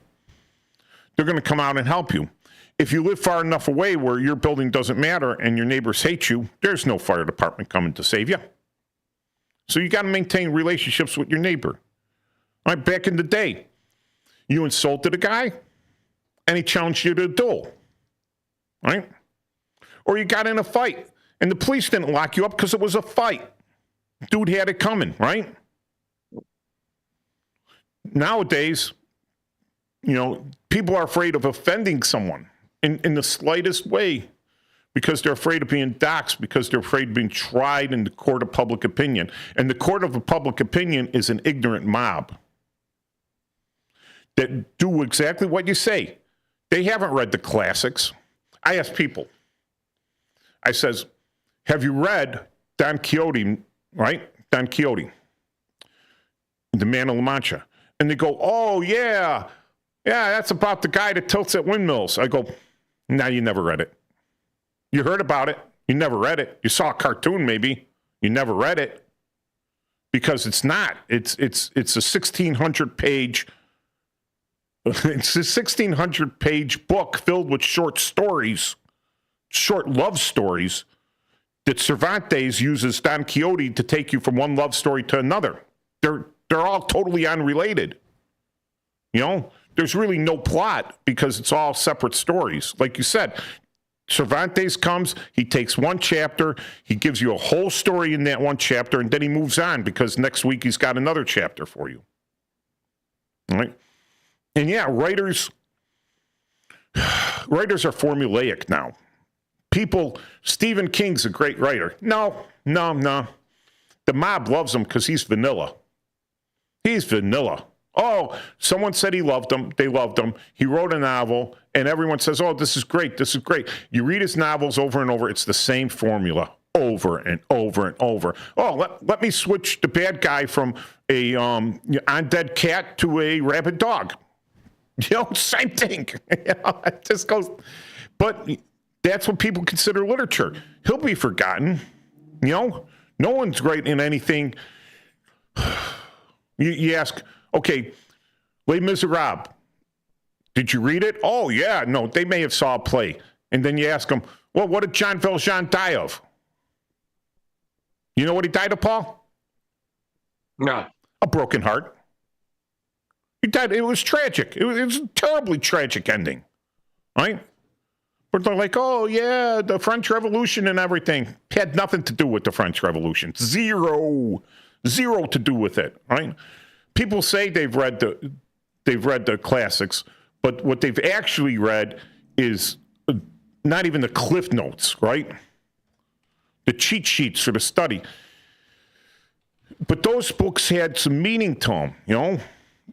They're going to come out and help you. If you live far enough away where your building doesn't matter and your neighbors hate you, there's no fire department coming to save you. So you got to maintain relationships with your neighbor. All right, back in the day, you insulted a guy and he challenged you to a duel, right? Or you got in a fight and the police didn't lock you up because it was a fight. Dude had it coming, right? Nowadays, people are afraid of offending someone in the slightest way because they're afraid of being doxxed, because they're afraid of being tried in the court of public opinion. And the court of public opinion is an ignorant mob that do exactly what you say. They haven't read the classics. I ask people, I says, have you read Don Quixote, right? Don Quixote, the Man of La Mancha. And they go, oh, yeah, that's about the guy that tilts at windmills. I go, no, you never read it. You heard about it. You never read it. You saw a cartoon, maybe. You never read it. Because it's not. It's a 1,600-page it's a 1,600-page book filled with short stories, short love stories, that Cervantes uses Don Quixote to take you from one love story to another. They're all totally unrelated. There's really no plot because it's all separate stories. Like you said, Cervantes comes, he takes one chapter, he gives you a whole story in that one chapter, and then he moves on because next week he's got another chapter for you. All right? And yeah, writers are formulaic now. Stephen King's a great writer. No. The mob loves him because he's vanilla. He's vanilla. Oh, someone said he loved him. They loved him. He wrote a novel, and everyone says, oh, this is great. This is great. You read his novels over and over. It's the same formula over and over and over. Oh, let me switch the bad guy from a undead cat to a rabid dog. Same thing. It just goes. But that's what people consider literature. He'll be forgotten. No one's great in anything. You ask, okay, Les Miserables, did you read it? Oh, yeah. No, they may have saw a play. And then you ask them, well, what did Jean Valjean die of? You know what he died of, Paul? No. A broken heart. He died. It was tragic. It was a terribly tragic ending, right? But they're like, oh, yeah, the French Revolution and everything. Had nothing to do with the French Revolution. Zero to do with it, right? People say they've read the classics, but what they've actually read is not even the Cliff Notes, right? The cheat sheets for the study. But those books had some meaning to them,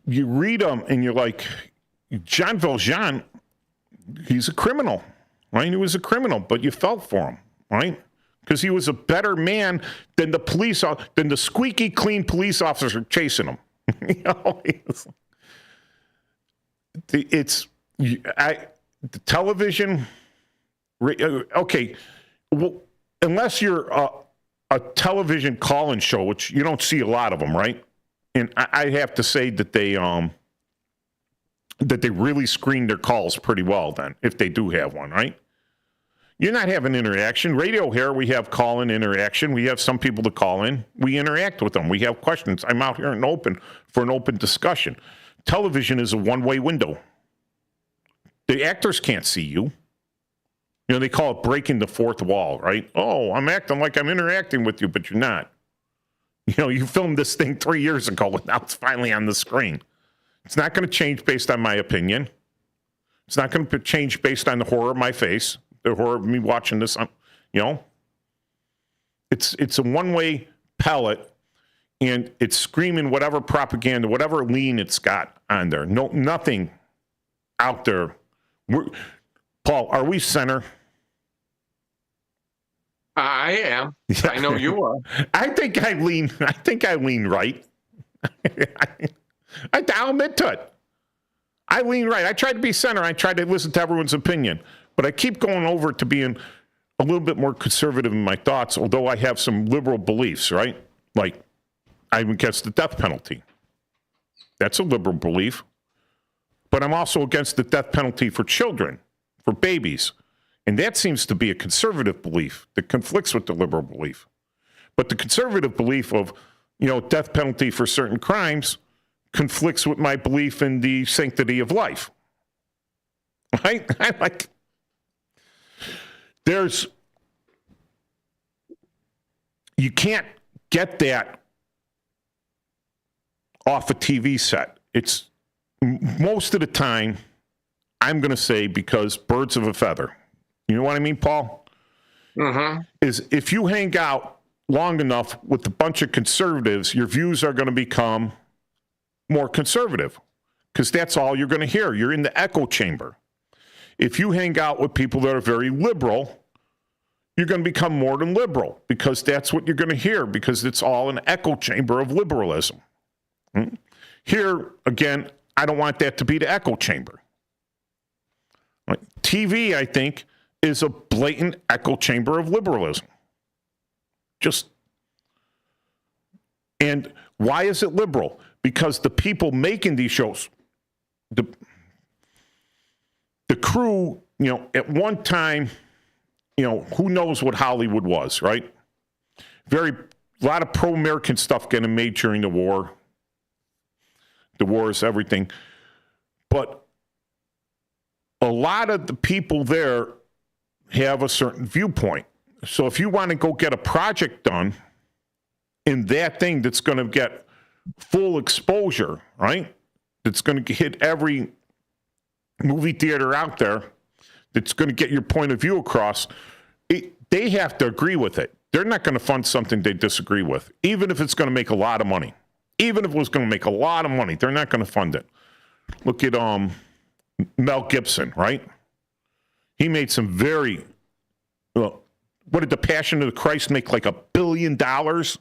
You read them and you're like, Jean Valjean, he's a criminal, right? He was a criminal, but you felt for him, right? Because he was a better man than the squeaky clean police officer chasing him. the television. Okay, well, unless you're a television call-in show, which you don't see a lot of them, right? And I have to say that they really screen their calls pretty well. Then, if they do have one, right? You're not having interaction. Radio here, we have call-in interaction. We have some people to call in. We interact with them. We have questions. I'm out here and open for an open discussion. Television is a one-way window. The actors can't see you. You know, they call it breaking the fourth wall, right? Oh, I'm acting like I'm interacting with you, but you're not. You know, you filmed this thing 3 years ago, and now it's finally on the screen. It's not going to change based on my opinion. It's not going to change based on the horror of my face, the horror of me watching this. You know, it's a one-way palette, and it's screaming whatever propaganda, whatever lean it's got on there. No, nothing out there. Paul, are we center? I am. I know you are. I think I lean right. I'll admit to it. I lean right. I try to be center. I try to listen to everyone's opinion. But I keep going over to being a little bit more conservative in my thoughts, although I have some liberal beliefs, right? Like, I'm against the death penalty. That's a liberal belief. But I'm also against the death penalty for children, for babies. And that seems to be a conservative belief that conflicts with the liberal belief. But the conservative belief of, you know, death penalty for certain crimes conflicts with my belief in the sanctity of life. Right? You can't get that off a TV set. It's most of the time, I'm going to say, because birds of a feather. You know what I mean, Paul? Mm-hmm. Is if you hang out long enough with a bunch of conservatives, your views are going to become more conservative because that's all you're going to hear. You're in the echo chamber. If you hang out with people that are very liberal, you're going to become more than liberal because that's what you're going to hear because it's all an echo chamber of liberalism. Here, again, I don't want that to be the echo chamber. Right? TV, I think, is a blatant echo chamber of liberalism. And why is it liberal? Because the people making these shows, the crew, you know, at one time, you know, who knows what Hollywood was, right? A lot of pro-American stuff getting made during the war. The war is everything. But a lot of the people there have a certain viewpoint. So if you want to go get a project done in that thing that's going to get full exposure, right? That's going to hit every movie theater out there, that's going to get your point of view across, they have to agree with it. They're not going to fund something they disagree with, even if it's going to make a lot of money. Even if it was going to make a lot of money, they're not going to fund it. Look at Mel Gibson, right? He made some very, what did The Passion of the Christ make, like $1 billion? $1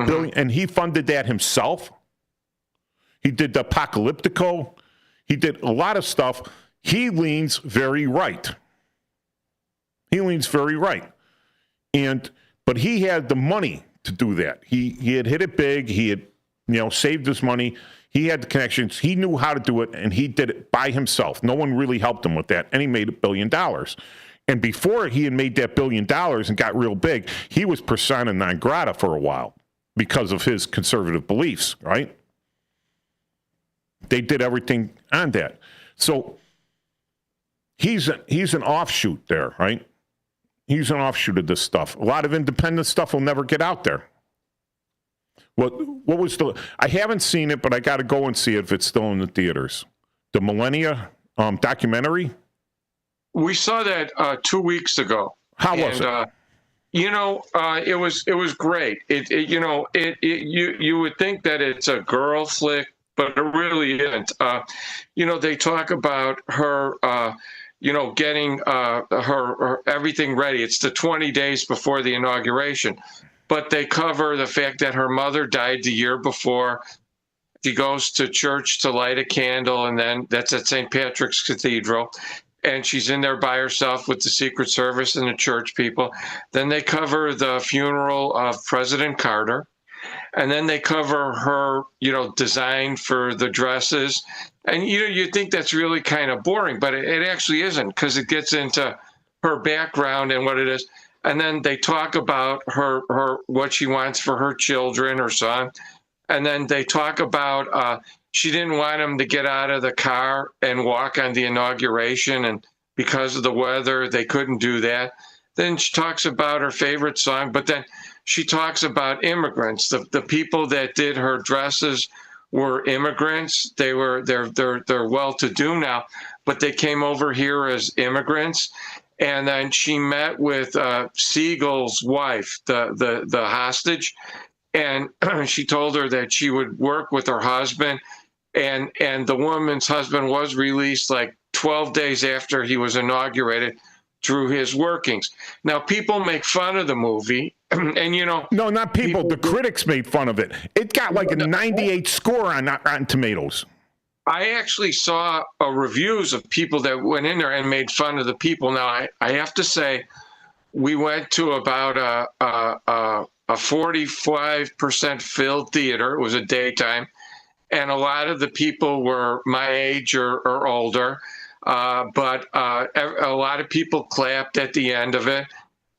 billion, and he funded that himself. He did the Apocalyptico. He did a lot of stuff. He leans very right. But he had the money to do that. He had hit it big. He had, you know, saved his money. He had the connections. He knew how to do it, and he did it by himself. No one really helped him with that, and he made $1 billion. And before he had made that $1 billion and got real big, he was persona non grata for a while because of his conservative beliefs, right? They did everything on that. So he's an offshoot there, right? He's an offshoot of this stuff. A lot of independent stuff will never get out there. What was I haven't seen it, but I got to go and see it if it's still in the theaters. The Millennia documentary. We saw that 2 weeks ago. How was it? It was great. You would think that it's a girl flick, but it really isn't. They talk about her, getting her everything ready. It's the 20 days before the inauguration, but they cover the fact that her mother died the year before, she goes to church to light a candle, and then that's at St. Patrick's Cathedral. And she's in there by herself with the Secret Service and the church people. Then they cover the funeral of President Carter. And then they cover her, design for the dresses. And, you think that's really kind of boring, but it actually isn't, because it gets into her background and what it is. And then they talk about her what she wants for her children, her son. And then they talk about she didn't want him to get out of the car and walk on the inauguration. And because of the weather, they couldn't do that. Then she talks about her favorite song, but then she talks about immigrants. The people that did her dresses were immigrants. They're well-to-do now, but they came over here as immigrants. And then she met with Siegel's wife, the hostage, and she told her that she would work with her husband. And the woman's husband was released like 12 days after he was inaugurated through his workings. Now, people make fun of the movie, and No, not people. The critics made fun of it. It got like a 98 score on Rotten Tomatoes. I actually saw reviews of people that went in there and made fun of the people. Now, I have to say, we went to about a 45% filled theater. It was a daytime. And a lot of the people were my age or older. But a lot of people clapped at the end of it.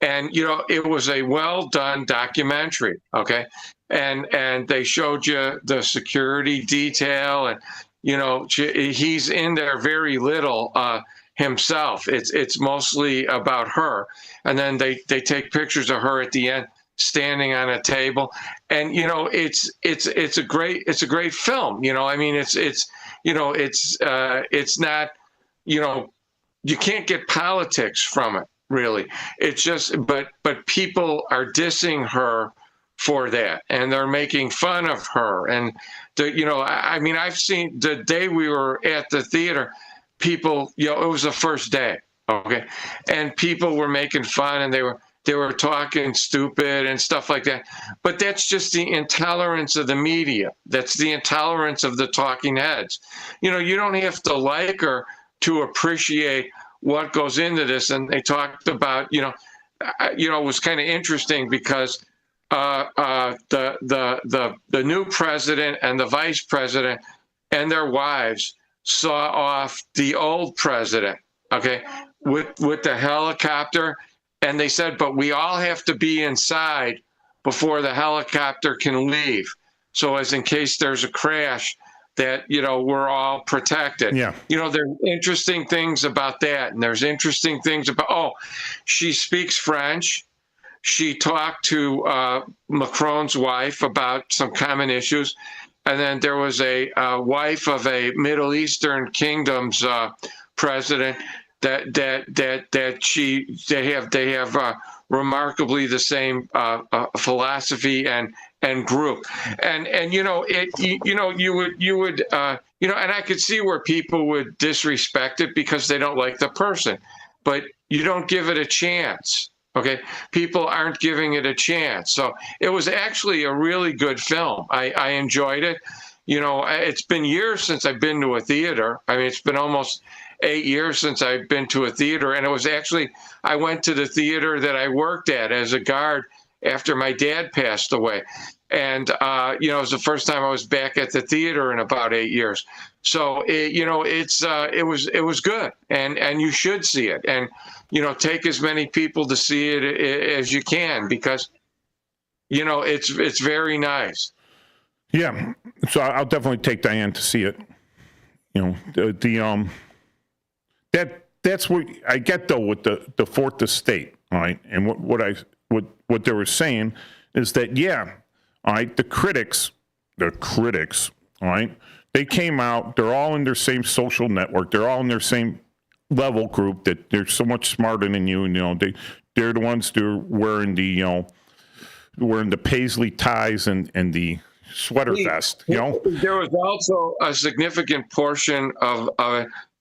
And, it was a well-done documentary, okay? And they showed you the security detail, and, he's in there very little himself. It's mostly about her. And then they take pictures of her at the end standing on a table. And, it's a great film. I mean, it's not, you can't get politics from it, really. It's just, but people are dissing her for that, and they're making fun of her. And I've seen the day we were at the theater, people, it was the first day, okay, and people were making fun, and they were talking stupid and stuff like that. But that's just the intolerance of the media. That's the intolerance of the talking heads. You don't have to like her to appreciate what goes into this. And they talked about, it was kind of interesting because the new president and the vice president and their wives saw off the old president, okay, with the helicopter. And they said, but we all have to be inside before the helicopter can leave. So as in case there's a crash, that, we're all protected. Yeah. There's interesting things about that. And there's interesting things about, she speaks French. She talked to Macron's wife about some common issues. And then there was a wife of a Middle Eastern kingdom's president that they have remarkably the same philosophy and group, and you would and I could see where people would disrespect it because they don't like the person, but you don't give it a chance. Okay, people aren't giving it a chance. So it was actually a really good film. I enjoyed it. It's been years since I've been to a theater. I mean, it's been almost 8 years since I've been to a theater. And it was actually, I went to the theater that I worked at as a guard after my dad passed away. And, it was the first time I was back at the theater in about 8 years. So, it was good. And you should see it. And, take as many people to see it as you can, because, it's very nice. Yeah. So I'll definitely take Diane to see it. That's what I get though with the Fourth Estate, all right. And what they were saying is that all right, the critics, all right, they came out. They're all in their same social network. They're all in their same level group. That they're so much smarter than you. And they're the ones that are wearing the paisley ties and the sweater vest. There was also a significant portion of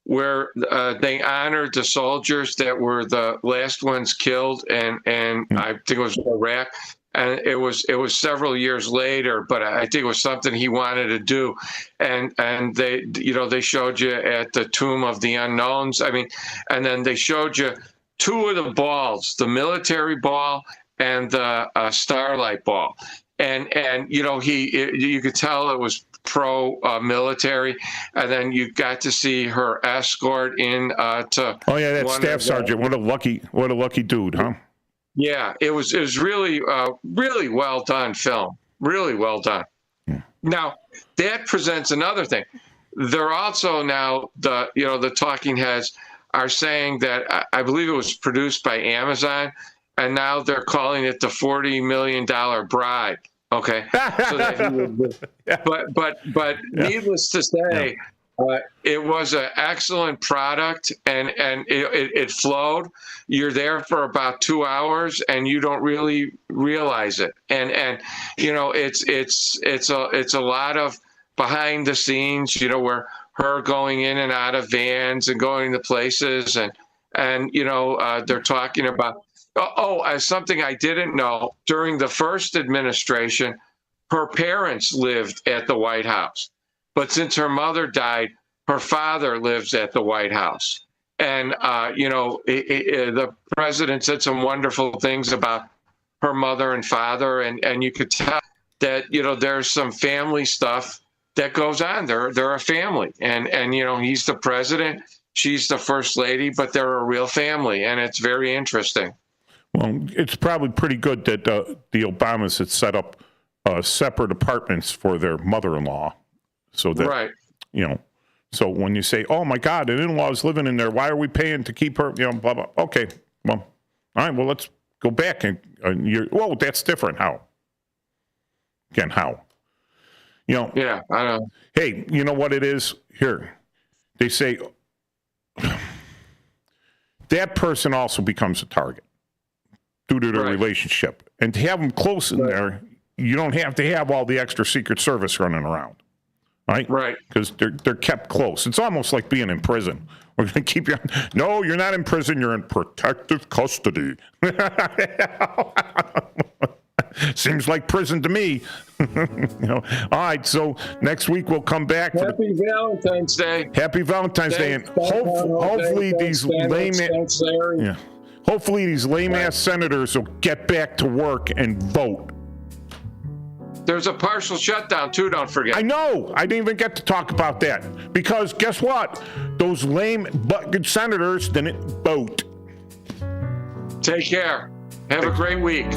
where they honored the soldiers that were the last ones killed, and I think it was Iraq. and it was several years later, but I think it was something he wanted to do, and they showed you at the Tomb of the Unknowns. I mean, and then they showed you two of the balls, the military ball and the Starlight ball, and you could tell it was pro-military, and then you got to see her escort in to. Oh yeah, that staff sergeant. What a lucky dude, huh? Yeah, it was really really well done film. Really well done. Yeah. Now that presents another thing. They're also now the talking heads are saying that I believe it was produced by Amazon, and now they're calling it the $40 million bribe. Okay, so that he would, but needless to say, it was an excellent product, and it flowed. You're there for about 2 hours, and you don't really realize it. And it's a lot of behind the scenes. Where her going in and out of vans and going to places, and they're talking about. Something I didn't know, during the first administration, her parents lived at the White House. But since her mother died, her father lives at the White House. And, the president said some wonderful things about her mother and father. And you could tell that, there's some family stuff that goes on. They're a family. And he's the president, she's the first lady, but they're a real family. And it's very interesting. Well, it's probably pretty good that the Obamas had set up separate apartments for their mother-in-law, so that So when you say, "Oh my God, an in-law is living in there. Why are we paying to keep her?" Blah blah. Okay, well, all right. Well, let's go back and that's different. How? Again, how? Yeah, I know. Hey, you know what it is here? They say that person also becomes a target due to their relationship. And to have them close in there, you don't have to have all the extra Secret Service running around, right? Right. Because they're kept close. It's almost like being in prison. We're going to keep you. No, you're not in prison. You're in protective custody. Seems like prison to me. All right, so next week we'll come back. Happy Valentine's Day. Happy Valentine's Day, and hopefully these lame ass senators will get back to work and vote. There's a partial shutdown too, don't forget. I know. I didn't even get to talk about that because guess what? Those lame but senators didn't vote. Take care. Have a great week.